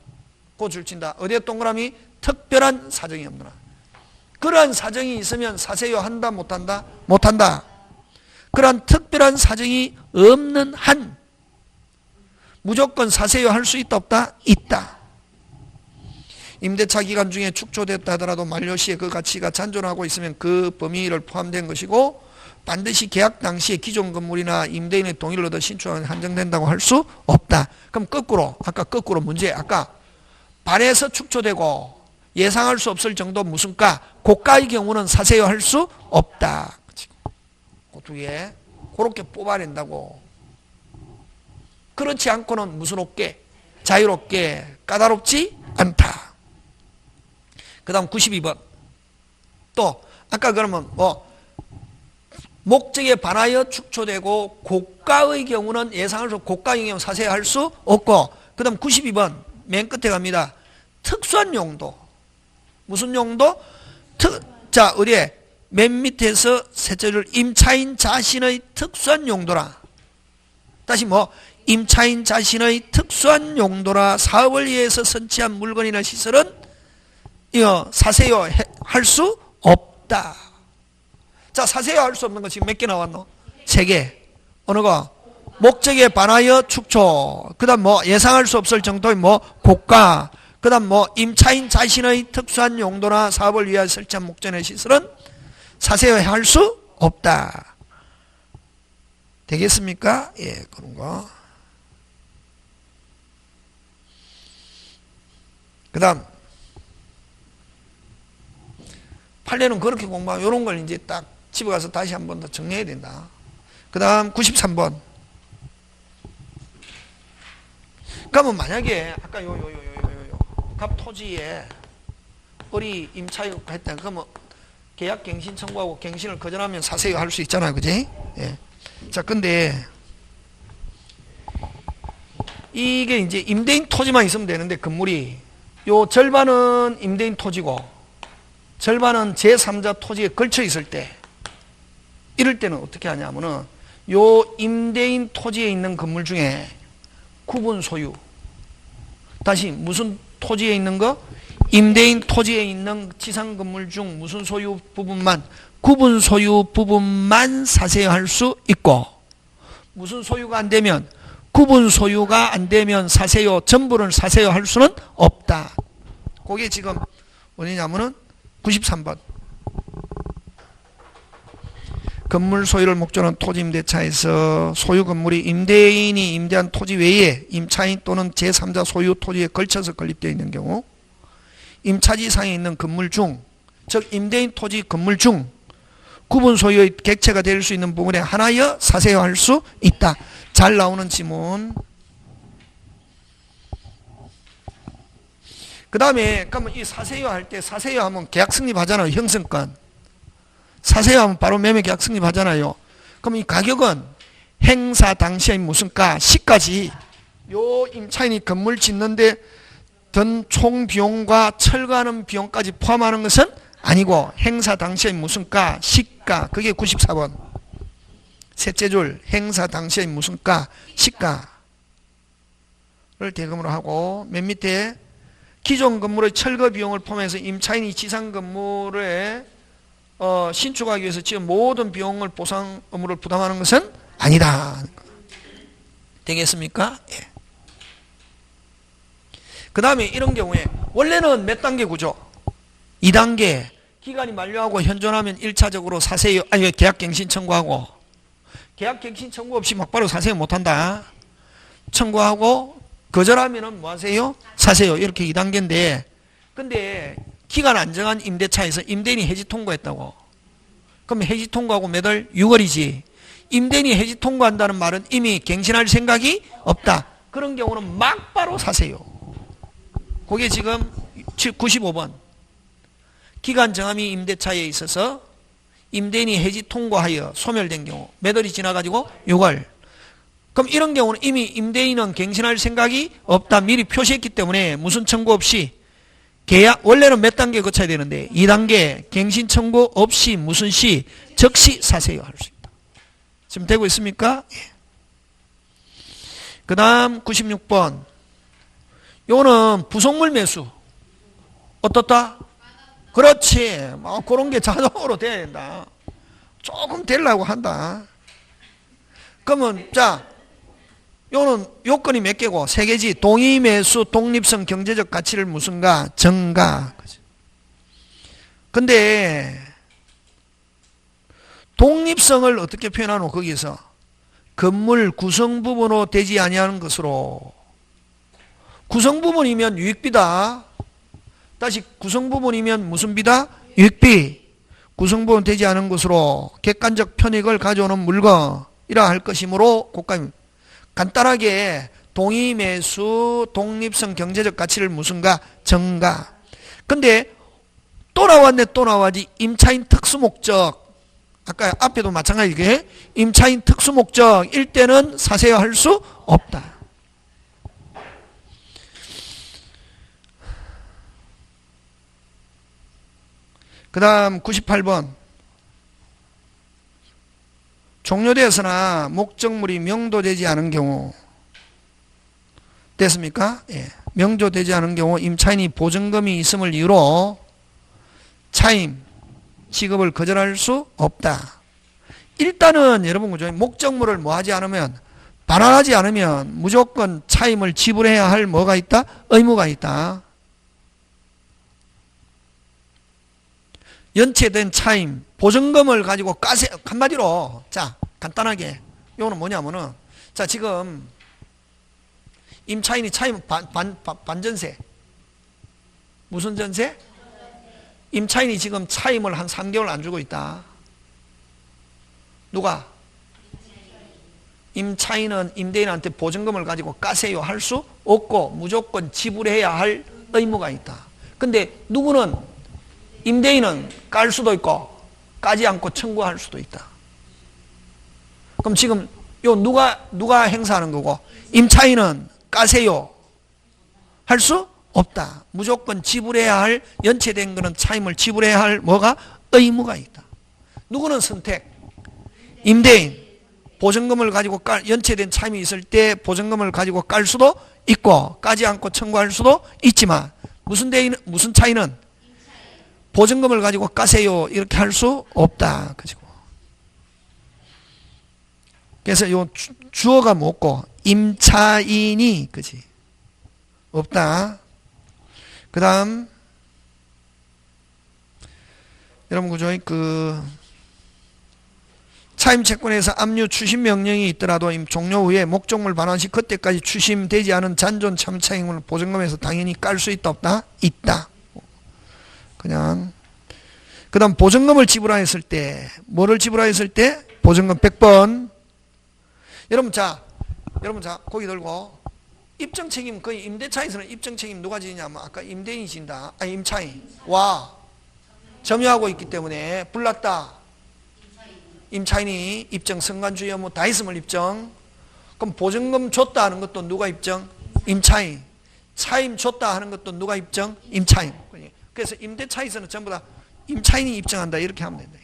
[SPEAKER 1] 그거 친다. 어디에 동그라미? 특별한 사정이 없는 한. 그러한 사정이 있으면 사세요 한다 못한다? 못한다. 그러한 특별한 사정이 없는 한 무조건 사세요 할 수 있다 없다? 있다. 임대차 기간 중에 축소됐다 하더라도 만료 시에 그 가치가 잔존하고 있으면 그 범위를 포함된 것이고 반드시 계약 당시에 기존 건물이나 임대인의 동의를 얻어 신축하는 한정된다고 할 수 없다. 그럼 거꾸로 아까 거꾸로 문제 아까 반에서 축소되고 예상할 수 없을 정도 무슨 가? 고가의 경우는 사세요 할 수 없다. 그 두 개 그렇게 뽑아낸다고. 그렇지 않고는 무슨 없게? 자유롭게 까다롭지 않다. 그 다음 92번 또 아까 그러면 뭐 목적에 반하여 축소되고 고가의 경우는 예상할 수 고가의 경우 사세요 할 수 없고 그 다음 92번 맨 끝에 갑니다. 특수한 용도 무슨 용도? 자 어디에? 맨 밑에서 셋째 줄 임차인 자신의 특수한 용도라. 다시 뭐 임차인 자신의 특수한 용도라 사업을 위해서 선치한 물건이나 시설은 이거 사세요 할 수 없다. 자 사세요 할 수 없는 거 지금 몇 개 나왔노? 3개. 어느 거? 목적에 반하여 축소. 그 다음 뭐 예상할 수 없을 정도의 뭐 고가. 그 다음 뭐 임차인 자신의 특수한 용도나 사업을 위하여 설치한 목적의 시설은 사세요 할 수 없다. 되겠습니까? 예, 그런 거. 그 다음 판례는 그렇게 공부하고 이런 걸 이제 딱 집에 가서 다시 한 번 더 정리해야 된다. 그 다음 93번. 그러면 만약에 아까 갑 토지에 을이 임차이고 했다. 그러면 계약 갱신 청구하고 갱신을 거절하면 사세요 할 수 있잖아요. 그지? 예. 자, 근데 이게 이제 임대인 토지만 있으면 되는데 건물이 요 절반은 임대인 토지고 절반은 제3자 토지에 걸쳐 있을 때 이럴 때는 어떻게 하냐면은 요 임대인 토지에 있는 건물 중에 구분 소유 다시 무슨 토지에 있는 거? 임대인 토지에 있는 지상 건물 중 무슨 소유 부분만 구분 소유 부분만 사세요 할 수 있고 무슨 소유가 안 되면 구분 소유가 안 되면 사세요 전부를 사세요 할 수는 없다. 그게 지금 뭐냐면은 93번. 건물 소유를 목적으로 한 토지 임대차에서 소유 건물이 임대인이 임대한 토지 외에 임차인 또는 제3자 소유 토지에 걸쳐서 건립되어 있는 경우 임차지상에 있는 건물 중, 즉 임대인 토지 건물 중 구분 소유의 객체가 될 수 있는 부분에 하나여 사세요 할 수 있다. 잘 나오는 지문. 그 다음에 그러면 이 사세요 할 때 사세요 하면 계약 성립하잖아요. 형성권. 사세요 하면 바로 매매 계약 성립하잖아요. 그럼 이 가격은 행사 당시의 무슨 가, 시까지 요 임차인이 건물 짓는데 든 총 비용과 철거하는 비용까지 포함하는 것은 아니고 행사 당시의 무슨 가, 시가, 그게 94번. 셋째 줄 행사 당시의 무슨 가, 시가를 대금으로 하고 맨 밑에 기존 건물의 철거 비용을 포함해서 임차인이 지상 건물에 신축하기 위해서 지금 모든 비용을 보상 의무를 부담하는 것은 아니다. 되겠습니까? 예. 그 다음에 이런 경우에 원래는 몇 단계 구조? 2단계 기간이 만료하고 현존하면 1차적으로 사세요 아니 계약갱신 청구하고 계약갱신 청구 없이 막바로 사세요 못한다. 청구하고 거절하면은 뭐 하세요? 사세요. 이렇게 2단계인데 근데 기간 안 정한 임대차에서 임대인이 해지 통고했다고. 그럼 해지 통고하고 몇 월? 6월이지. 임대인이 해지 통고한다는 말은 이미 갱신할 생각이 없다. 그런 경우는 막바로 사세요. 그게 지금 95번. 기간 정함이 임대차에 있어서 임대인이 해지 통고하여 소멸된 경우 몇 월이 지나가지고 6월. 그럼 이런 경우는 이미 임대인은 갱신할 생각이 없다. 미리 표시했기 때문에 무슨 청구 없이 계약 원래는 몇 단계 거쳐야 되는데 2단계 갱신 청구 없이 무슨 시 즉시 사세요 할 수 있다. 지금 되고 있습니까? 예. 그 다음 96번. 요거는 부속물 매수. 어떻다? 그렇지. 그런 게 자동으로 돼야 된다. 조금 되려고 한다. 그러면 자 요는 요건이 몇 개고? 3개지. 동의 매수, 독립성, 경제적 가치를 무슨가? 정가. 근데 독립성을 어떻게 표현하노? 거기서 건물 구성 부분으로 되지 아니하는 것으로. 구성 부분이면 유익비다. 다시 구성 부분이면 무슨 비다? 유익비. 구성 부분 되지 않은 것으로 객관적 편익을 가져오는 물건이라 할 것이므로 고가입니다. 간단하게 동의 매수, 독립성, 경제적 가치를 무슨가? 정가. 근데 또 나왔네. 또 나와지. 임차인 특수목적. 아까 앞에도 마찬가지게 임차인 특수목적일 때는 사세요 할 수 없다. 그 다음 98번. 종료되었으나 목적물이 명도되지 않은 경우 됐습니까? 예. 명도되지 않은 경우 임차인이 보증금이 있음을 이유로 차임 지급을 거절할 수 없다. 일단은 여러분 그죠? 목적물을 뭐 하지 않으면 반환하지 않으면 무조건 차임을 지불해야 할 뭐가 있다? 의무가 있다. 연체된 차임, 보증금을 가지고 까세, 한마디로, 자, 간단하게, 이거는 뭐냐면은, 자, 지금, 임차인이 차임 반전세. 무슨 전세? 임차인이 지금 차임을 한 3개월 안 주고 있다. 누가? 임차인은 임대인한테 보증금을 가지고 까세요 할 수 없고 무조건 지불해야 할 의무가 있다. 근데 누구는 임대인은 깔 수도 있고 까지 않고 청구할 수도 있다. 그럼 지금 요 누가 행사하는 거고 임차인은 까세요 할 수 없다. 무조건 지불해야 할 연체된 거는 차임을 지불해야 할 뭐가 의무가 있다. 누구는 선택? 임대인 보증금을 가지고 연체된 차임이 있을 때 보증금을 가지고 깔 수도 있고 까지 않고 청구할 수도 있지만 무슨 차이는 보증금을 가지고 까세요 이렇게 할 수 없다. 그래서 요 주어가 뭐고 임차인이 그지 없다. 그 다음 여러분 그죠? 차임 채권에서 압류 추심 명령이 있더라도 종료 후에 목적물 반환 시 그때까지 추심되지 않은 잔존 참차임을 보증금에서 당연히 깔 수 있다 없다? 있다. 그냥 그 다음 보증금을 지불하였을 때 뭐를 지불하였을 때? 보증금 100번. 여러분 자 고기 들고 입증책임 거의 임대차에서는 입증책임 누가 지냐면 아까 임대인이 진다. 임차인 와 점유하고 있기 때문에 불났다. 임차인이 입증 선관주의 뭐 다 있음을 입증. 그럼 보증금 줬다 하는 것도 누가 입증? 임차인. 차임 줬다 하는 것도 누가 입증? 임차인. 그래서 임대차에서는 전부 다 임차인이 입증한다 이렇게 하면 된다.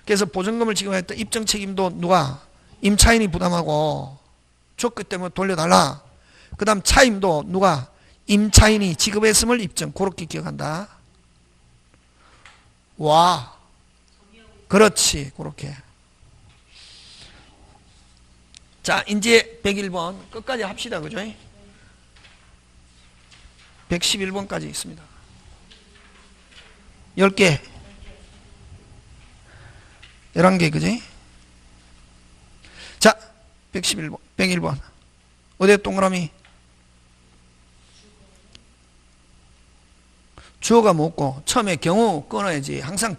[SPEAKER 1] 그래서 보증금을 지급했던 입증 책임도 누가? 임차인이 부담하고 줬기 때문에 돌려달라. 그 다음 차임도 누가? 임차인이 지급했음을 입증. 그렇게 기억한다. 와 그렇지 그렇게. 자 이제 101번 끝까지 합시다. 그죠? 111번까지 있습니다. 10개 11개 그지? 자 101번 어디에 동그라미? 주어가 뭐고 처음에 경우 끊어야지. 항상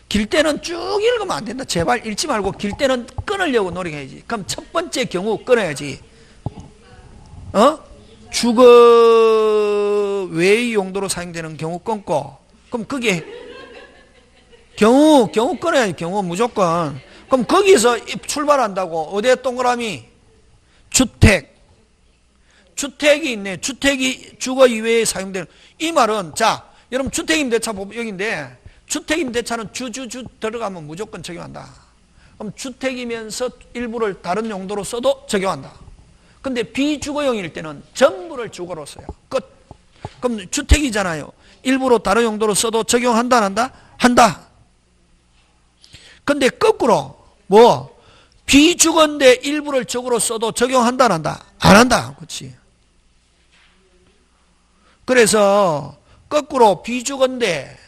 [SPEAKER 1] 길 때는 쭉 읽으면 안 된다. 제발 읽지 말고 길 때는 끊으려고 노력해야지. 그럼 첫 번째 경우 끊어야지. 주거 외의 용도로 사용되는 경우 끊고 그럼 그게 경우 끊어야지. 경우 무조건. 그럼 거기서 출발한다고. 어디에 동그라미? 주택이 있네. 주택이 주거 이외에 사용되는. 이 말은 자 여러분 주택임대차 법령인데 주택임대차는 주 들어가면 무조건 적용한다. 그럼 주택이면서 일부를 다른 용도로 써도 적용한다. 근데 비주거용일 때는 전부를 주거로 써요. 끝. 그럼 주택이잖아요. 일부로 다른 용도로 써도 적용한다 안 한다? 한다. 근데 거꾸로 뭐 비주거인데 일부를 적으로 써도 적용한다 안 한다? 안 한다. 그렇지. 그래서 거꾸로 비주거인데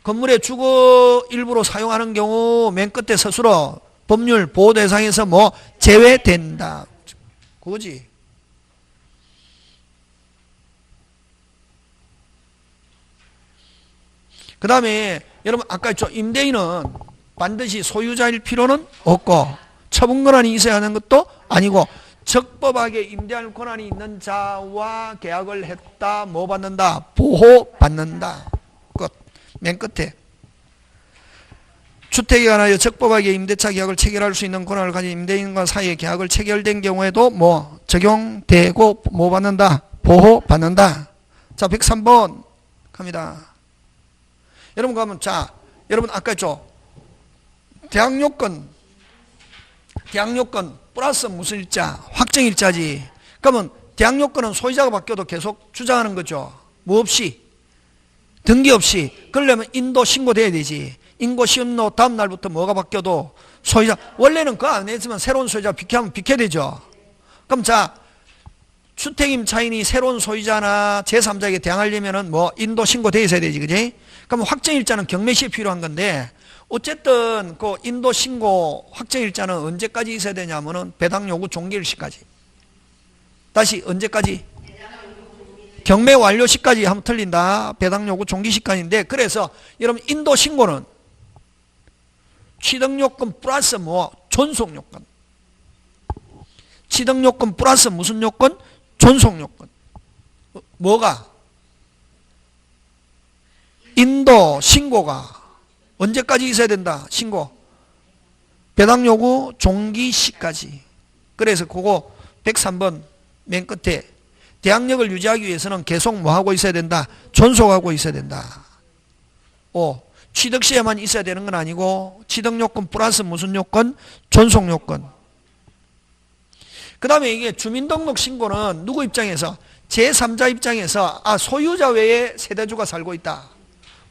[SPEAKER 1] 건물의 주거 일부로 사용하는 경우 맨 끝에 서술어 법률 보호 대상에서 뭐 제외된다. 그거지. 그 다음에 여러분 아까 했죠. 임대인은 반드시 소유자일 필요는 없고 처분 권한이 있어야 하는 것도 아니고 적법하게 임대할 권한이 있는 자와 계약을 했다. 뭐 받는다? 보호받는다. 끝. 맨 끝에 주택에 관하여 적법하게 임대차 계약을 체결할 수 있는 권한을 가진 임대인과 사이에 계약을 체결된 경우에도 뭐 적용되고 뭐 받는다? 보호받는다. 자 103번 갑니다. 여러분 가면 자 여러분 아까 했죠. 대항요건 플러스 무슨 일자? 확정일자지. 그러면 대항요건은 소유자가 바뀌어도 계속 주장하는 거죠. 뭐 없이? 등기 없이. 그러려면 인도 신고돼야 되지. 인고 신고 다음 날부터 뭐가 바뀌어도 소유자 원래는 그거 안 했으면 새로운 소유자 비켜하면 비켜야 되죠. 그럼 자 주택임차인이 새로운 소유자나 제3자에게 대항하려면은 뭐 인도 신고돼 있어야 되지. 그지? 그럼 확정일자는 경매시에 필요한 건데 어쨌든 그 인도 신고 확정일자는 언제까지 있어야 되냐면은 배당 요구 종결시까지. 다시 언제까지? 경매 완료 시까지 하면 틀린다. 배당 요구 종기 시간인데, 그래서 여러분 인도 신고는 취득 요건 플러스 뭐 존속 요건. 취득 요건 플러스 무슨 요건? 존속 요건. 뭐가? 인도 신고가 언제까지 있어야 된다? 신고. 배당 요구 종기 시까지. 그래서 그거 103번 맨 끝에 대항력을 유지하기 위해서는 계속 뭐 하고 있어야 된다? 존속하고 있어야 된다. 5. 취득 시에만 있어야 되는 건 아니고 취득 요건 플러스 무슨 요건? 존속 요건. 그 다음에 이게 주민등록 신고는 누구 입장에서? 제3자 입장에서 소유자 외에 세대주가 살고 있다.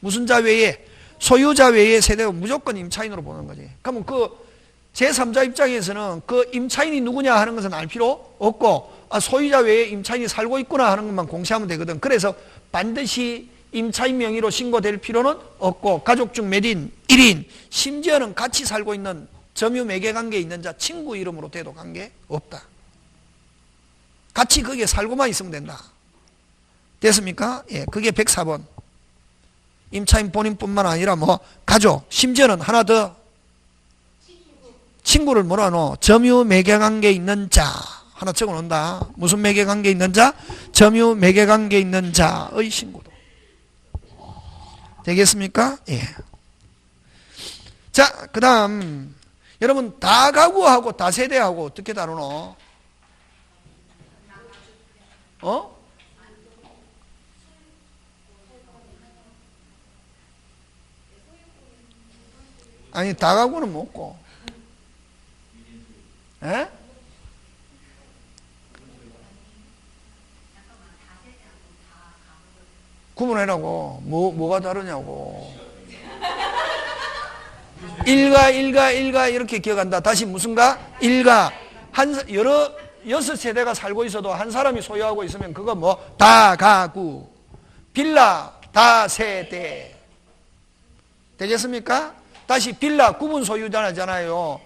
[SPEAKER 1] 무슨 자 외에? 소유자 외에 세대가 무조건 임차인으로 보는 거지. 그러면 그 제3자 입장에서는 그 임차인이 누구냐 하는 것은 알 필요 없고 소유자 외에 임차인이 살고 있구나 하는 것만 공시하면 되거든. 그래서 반드시 임차인 명의로 신고될 필요는 없고 가족 중 몇 인? 1인. 심지어는 같이 살고 있는 점유 매개관계에 있는 자 친구 이름으로 돼도 관계없다. 같이 거기에 살고만 있으면 된다. 됐습니까? 예, 그게 104번. 임차인 본인뿐만 아니라 뭐 가족, 심지어는 하나 더 친구를 뭐라 넣어? 점유 매개관계에 있는 자 하나 적어 놓는다. 무슨 매개관계에 있는 자? 점유 매개관계에 있는 자의 신고도 되겠습니까? 예. 자, 그 다음 여러분 다가구하고 다세대하고 어떻게 다루노? 아니 다가구는 뭐고? 에? 구분해라고. 뭐가 다르냐고. 일가 이렇게 기억한다. 다시 무슨가? 일가. 여섯 세대가 살고 있어도 한 사람이 소유하고 있으면 그거 뭐? 다가구. 빌라 다세대. 되겠습니까? 다시 빌라 구분 소유자잖아요.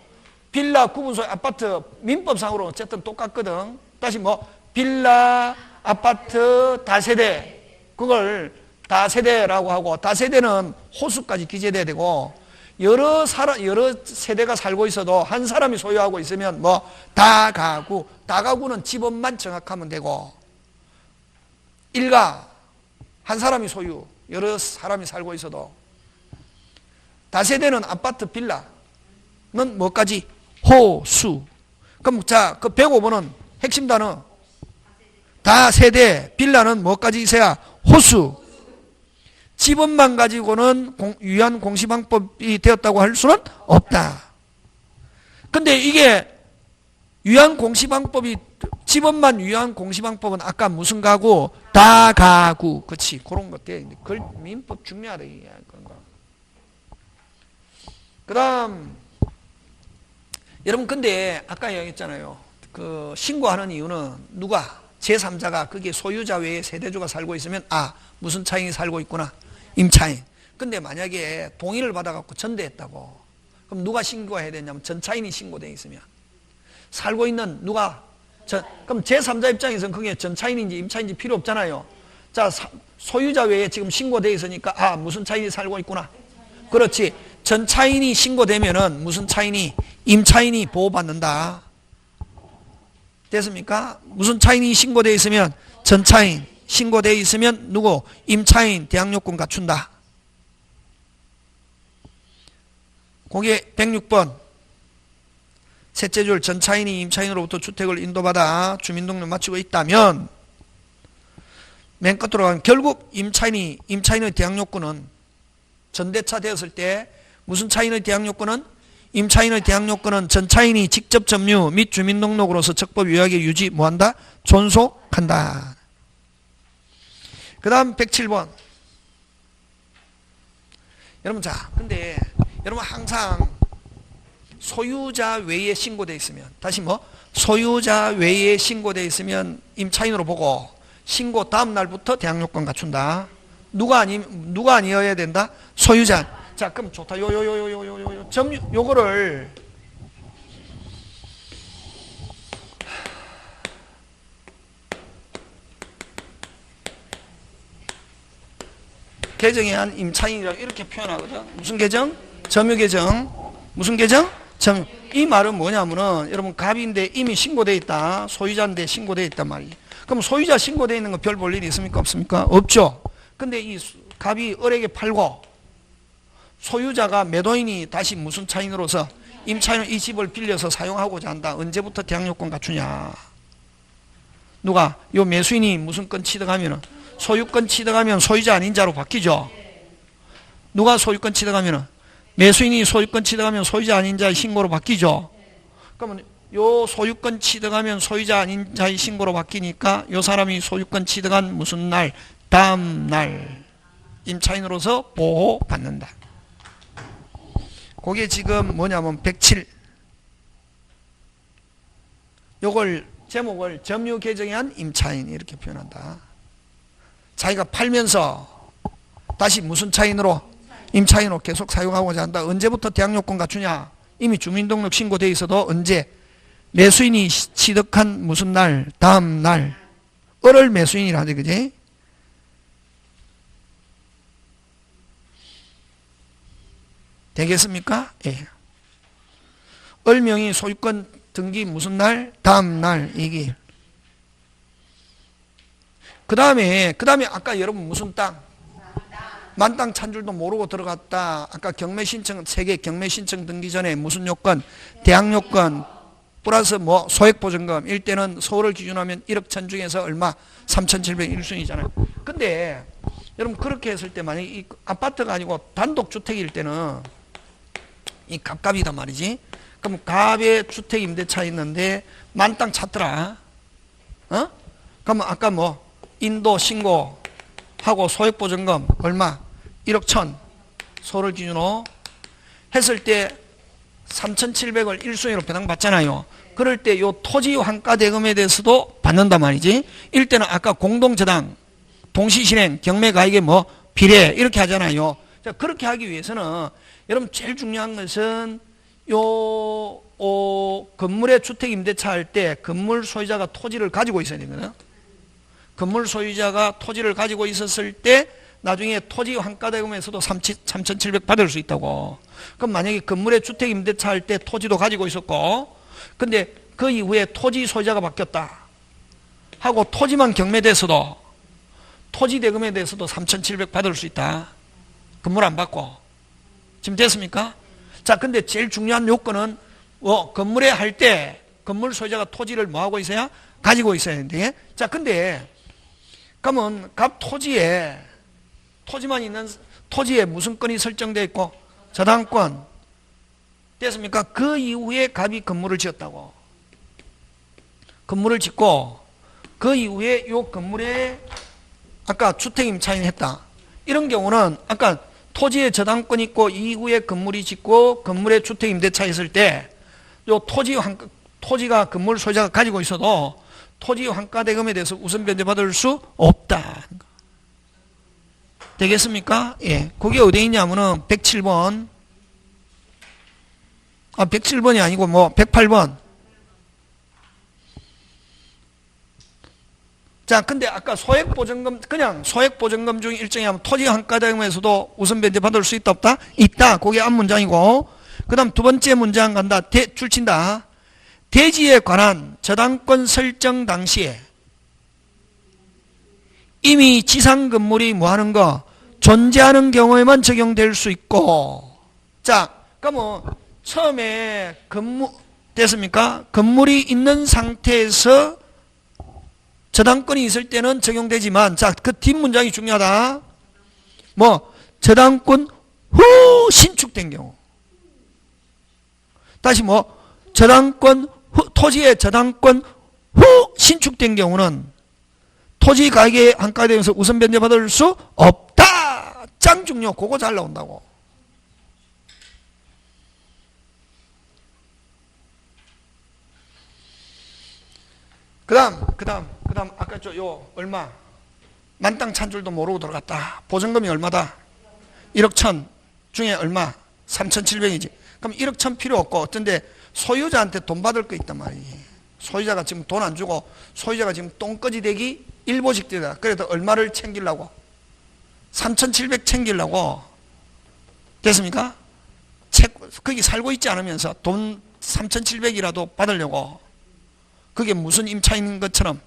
[SPEAKER 1] 빌라 구분 소유 아파트 민법상으로 어쨌든 똑같거든. 다시 뭐? 빌라 아파트 다세대. 그걸 다세대라고 하고 다세대는 호수까지 기재돼야 되고 여러 세대가 살고 있어도 한 사람이 소유하고 있으면 뭐 다가구. 다가구는 집업만 정확하면 되고 일가 한 사람이 소유 여러 사람이 살고 있어도 다세대는 아파트 빌라는 뭐까지? 호수. 그럼 자, 그 105번은 핵심 단어 다세대 빌라는 뭐까지 있어야? 호수. 집업만 가지고는 유한 공시방법이 되었다고 할 수는 없다. 근데 이게 유한 공시방법이 집업만 유한 공시방법은 아까 무슨 가구? 다가구. 그렇지. 그런 것들. 민법 중요하다. 그런 거. 그 다음 여러분 근데 아까 얘기했잖아요. 그 신고하는 이유는 누가? 제3자가 그게 소유자 외에 세대주가 살고 있으면 무슨 차인이 살고 있구나. 임차인. 근데 만약에 동의를 받아갖고 전대했다고. 그럼 누가 신고해야 되냐면 전차인이 신고되어 있으면. 살고 있는 누가? 그럼 제3자 입장에서는 그게 전차인인지 임차인인지 필요 없잖아요. 자, 소유자 외에 지금 신고되어 있으니까 무슨 차인이 살고 있구나. 그렇지. 전차인이 신고되면은 무슨 차인이? 임차인이 보호받는다. 됐습니까? 무슨 차인이 신고되어 있으면 전차인, 신고되어 있으면 누구? 임차인 대항요건 갖춘다. 그게 106번. 셋째 줄 전차인이 임차인으로부터 주택을 인도받아 주민등록 마치고 있다면 맨 끝으로 가면 결국 임차인의 대항요건은 전대차 되었을 때 무슨 차인의 대항요건은? 임차인의 대항요건은 전차인이 직접 점유 및 주민등록으로서 적법 유효하게 유지 뭐한다? 존속한다. 그 다음 107번. 여러분 자 근데 여러분 항상 소유자 외에 신고되어 있으면 다시 뭐? 소유자 외에 신고되어 있으면 임차인으로 보고 신고 다음 날부터 대항요건 갖춘다. 누가 아니어야 된다? 소유자. 자, 그럼 좋다. 요거를 개정에 한 임차인이라고 이렇게 표현하거든. 무슨 개정? 점유 개정. 무슨 개정? 이 말은 뭐냐면은 여러분 갑인데 이미 신고돼 있다. 소유자인데 신고돼 있단 말이에요. 그럼 소유자 신고돼 있는 거 별 볼 일이 있습니까? 없습니까? 없죠. 근데 이 갑이 을에게 팔고 소유자가 매도인이 다시 무슨 차인으로서 임차인은 이 집을 빌려서 사용하고자 한다. 언제부터 대항요건 갖추냐? 누가? 요 매수인이 무슨 건 취득하면은 소유권 취득하면 소유자 아닌 자로 바뀌죠. 누가 소유권 취득하면은 매수인이 소유권 취득하면 소유자 아닌 자의 신고로 바뀌죠. 그러면 요 소유권 취득하면 소유자 아닌 자의 신고로 바뀌니까 요 사람이 소유권 취득한 무슨 날? 다음 날 임차인으로서 보호받는다. 그게 지금 뭐냐면 107. 요걸 제목을 점유 개정에 한 임차인 이렇게 표현한다. 자기가 팔면서 다시 무슨 차인으로? 임차인으로 계속 사용하고자 한다. 언제부터 대항요건 갖추냐? 이미 주민등록 신고돼 있어도 언제? 매수인이 취득한 무슨 날? 다음 날. 을을 매수인이라 하지, 그지? 되겠습니까? 예. 을명의 소유권 등기 무슨 날? 다음 날. 이게. 그 다음에 아까 여러분 무슨 땅? 만땅 찬 줄도 모르고 들어갔다. 아까 경매신청, 세계 경매신청 등기 전에 무슨 요건? 대항요건 플러스 뭐 소액보증금. 일대는 서울을 기준하면 1억 천 중에서 얼마? 3,700 1순위잖아요. 근데 여러분 그렇게 했을 때 만약에 이 아파트가 아니고 단독주택일 때는 이 갑갑이단 말이지. 그럼 갑의 주택 임대차 있는데 만땅 찼더라. 어? 그러면 아까 뭐 인도 신고하고 소액보증금 얼마? 1억 천 서울을 기준으로 했을 때 3,700을 1순위로 배당받잖아요. 그럴 때 요 토지 환가 대금에 대해서도 받는단 말이지. 일대는 아까 공동저당, 동시실행, 경매가액의 뭐 비례 이렇게 하잖아요. 자, 그렇게 하기 위해서는 여러분 제일 중요한 것은 요 건물의 주택 임대차 할 때 건물 소유자가 토지를 가지고 있어야 되거든. 건물 소유자가 토지를 가지고 있었을 때 나중에 토지 환가대금에서도 3,700 받을 수 있다고. 그럼 만약에 건물의 주택 임대차 할 때 토지도 가지고 있었고 근데 그 이후에 토지 소유자가 바뀌었다 하고 토지만 경매돼서도 토지 대금에 대해서도 3,700 받을 수 있다. 건물 안 받고. 지금 됐습니까? 자, 근데 제일 중요한 요건은 건물에 할 때 건물 소유자가 토지를 뭐 하고 있어야? 가지고 있어야 되는데. 자, 근데 그러면 갑 토지만 있는 토지에 무슨 건이 설정되어 있고? 저당권. 됐습니까? 그 이후에 갑이 건물을 지었다고. 건물을 짓고 그 이후에 요 건물에 아까 주택 임차인 했다. 이런 경우는 아까 토지에 저당권 있고 이후에 건물이 짓고 건물에 주택 임대차 있을 때 요 토지가 건물 소유자가 가지고 있어도 토지 환가대금에 대해서 우선 변제받을 수 없다. 되겠습니까? 예. 그게 어디에 있냐면은 107번. 107번이 아니고 뭐 108번. 자, 근데 아까 소액보증금, 그냥 소액보증금 중 일정이 하면 토지 환가대금에서도 우선 변제받을 수 있다 없다? 있다. 그게 앞문장이고. 그 다음 두 번째 문장 간다. 줄친다. 대지에 관한 저당권 설정 당시에 이미 지상 건물이 뭐 하는 거? 존재하는 경우에만 적용될 수 있고. 자, 그러면 처음에 됐습니까? 건물이 있는 상태에서 저당권이 있을 때는 적용되지만, 자, 그 뒷문장이 중요하다. 뭐, 저당권 후 신축된 경우. 다시 뭐, 토지의 저당권 후 신축된 경우는 토지 가격의 환가되면서 우선 변제받을 수 없다. 짱 중요. 그거 잘 나온다고. 그 다음 아까 얼마? 만땅 찬 줄도 모르고 들어갔다. 보증금이 얼마다? 1억 천 중에 얼마? 3,700이지. 그럼 1억 천 필요 없고 어떤데 소유자한테 돈 받을 거 있단 말이에요. 소유자가 지금 돈 안 주고 소유자가 지금 똥꺼지 되기 일보직 되다. 그래도 얼마를 챙기려고? 3,700 챙기려고 됐습니까? 거기 살고 있지 않으면서 돈 3,700이라도 받으려고 그게 무슨 임차인인 것처럼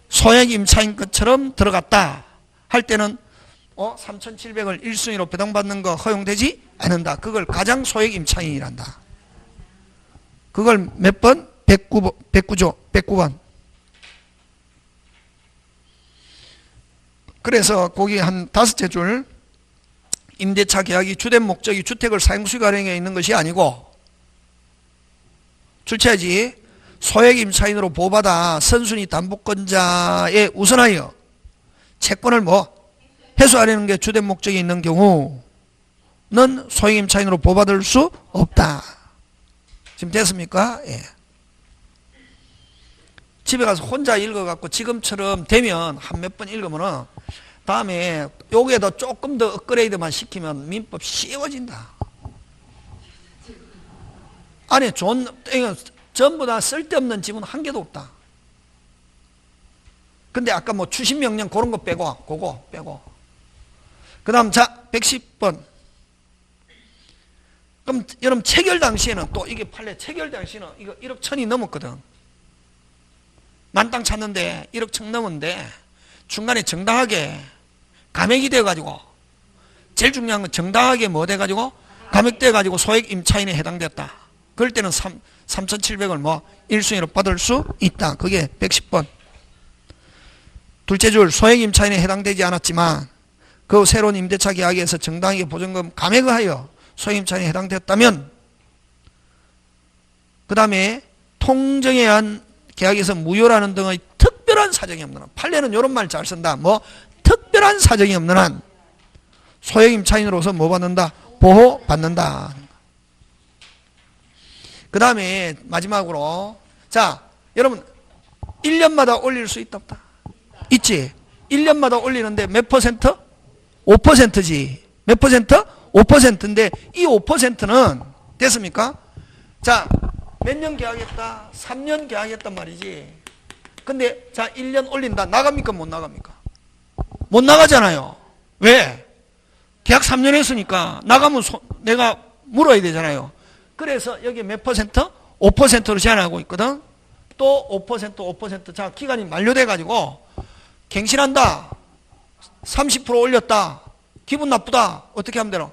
[SPEAKER 1] 소액 임차인 것처럼 들어갔다 할 때는 3,700을 1순위로 배당받는 거 허용되지 않는다. 그걸 가장 소액 임차인이란다. 그걸 몇 번? 109조, 109번. 그래서 거기 한 5째 줄 임대차 계약이 주된 목적이 주택을 사용수익 활용에 있는 것이 아니고 출처야지 소액 임차인으로 보호받아 선순위 담보권자에 우선하여 채권을 해소하려는 게 주된 목적이 있는 경우는 소액 임차인으로 보호받을 수 없다. 지금 됐습니까? 예. 집에 가서 혼자 읽어갖고 지금처럼 되면 한 몇 번 읽으면은 다음에 여기에다 조금 더 업그레이드만 시키면 민법 쉬워진다. 아니, 전부 다 쓸데없는 지문 한 개도 없다. 근데 아까 추신명령 그런 거 빼고, 그거 빼고. 그 다음, 자, 110번. 그럼 여러분 체결 당시에는 또 이게 판례 체결 당시에는 이거 1억 1,000이 넘었거든. 만땅 찼는데 1억 1,000 넘었는데 중간에 정당하게 감액이 돼가지고 제일 중요한 건 정당하게 돼가지고 감액돼가지고 소액 임차인에 해당됐다. 그럴 때는 3,700을 1순위로 받을 수 있다. 그게 110번. 둘째 줄 소액 임차인에 해당되지 않았지만 그 새로운 임대차 계약에서 정당하게 보증금 감액을 하여 소액 임차인에 해당됐다면 그 다음에 통정에 의한 계약에서 무효라는 등의 특별한 사정이 없는 한, 판례는 이런 말 잘 쓴다. 특별한 사정이 없는 한 소액 임차인으로서 받는다? 보호받는다. 그 다음에 마지막으로 자, 여러분 1년마다 올릴 수 있다 없다? 있지. 1년마다 올리는데 몇 퍼센트? 5%지. 몇 퍼센트? 5%인데 이 5%는 됐습니까? 자, 몇 년 계약했다? 3년 계약했단 말이지. 근데 자 1년 올린다. 나갑니까? 못 나갑니까? 못 나가잖아요. 왜? 계약 3년 했으니까 나가면 내가 물어야 되잖아요. 그래서 여기 몇 퍼센트? 5%로 제한하고 있거든. 또 5%, 5%. 자, 기간이 만료돼 가지고 갱신한다. 30% 올렸다. 기분 나쁘다. 어떻게 하면 되나?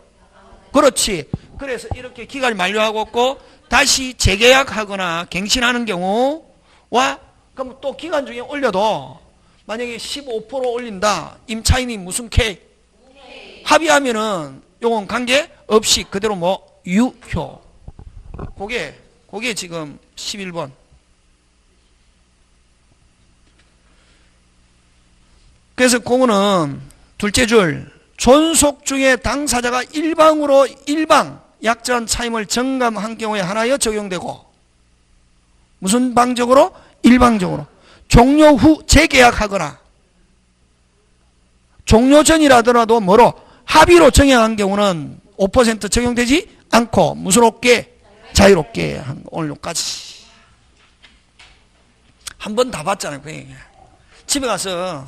[SPEAKER 1] 그렇지. 그래서 이렇게 기간이 만료하고 있고 다시 재계약하거나 갱신하는 경우와 그럼 또 기간 중에 올려도 만약에 15% 올린다. 임차인이 무슨 케이크? 합의하면은 요건 관계 없이 그대로 유효. 그게 지금 11번. 그래서 그거는 둘째 줄 존속 중에 당사자가 일방으로 약정한 차임을 정감한 경우에 하나여 적용되고 무슨 방적으로? 일방적으로. 종료 후 재계약하거나 종료 전이라더라도 합의로 정해한 경우는 5% 적용되지 않고 무슨 없게? 자유롭게 한 오늘 여기까지. 한 번 다 봤잖아요. 집에 가서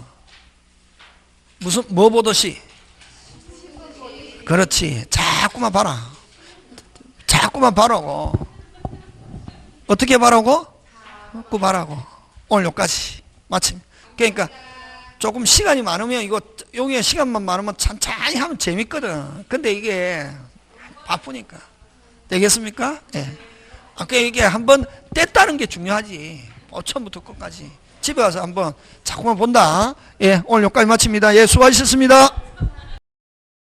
[SPEAKER 1] 뭐 보듯이? 그렇지. 자꾸만 봐라. 자꾸만 봐라고. 어떻게 봐라고? 자꾸 봐라고. 오늘 여기까지. 마침. 그러니까 조금 시간이 많으면 여기에 시간만 많으면 천천히 하면 재밌거든. 근데 이게 바쁘니까. 되겠습니까? 예. 아까 이게 한번 뗐다는 게 중요하지. 처음부터 끝까지. 집에 가서 한번 자꾸만 본다. 예, 오늘 여기까지 마칩니다. 예, 수고하셨습니다.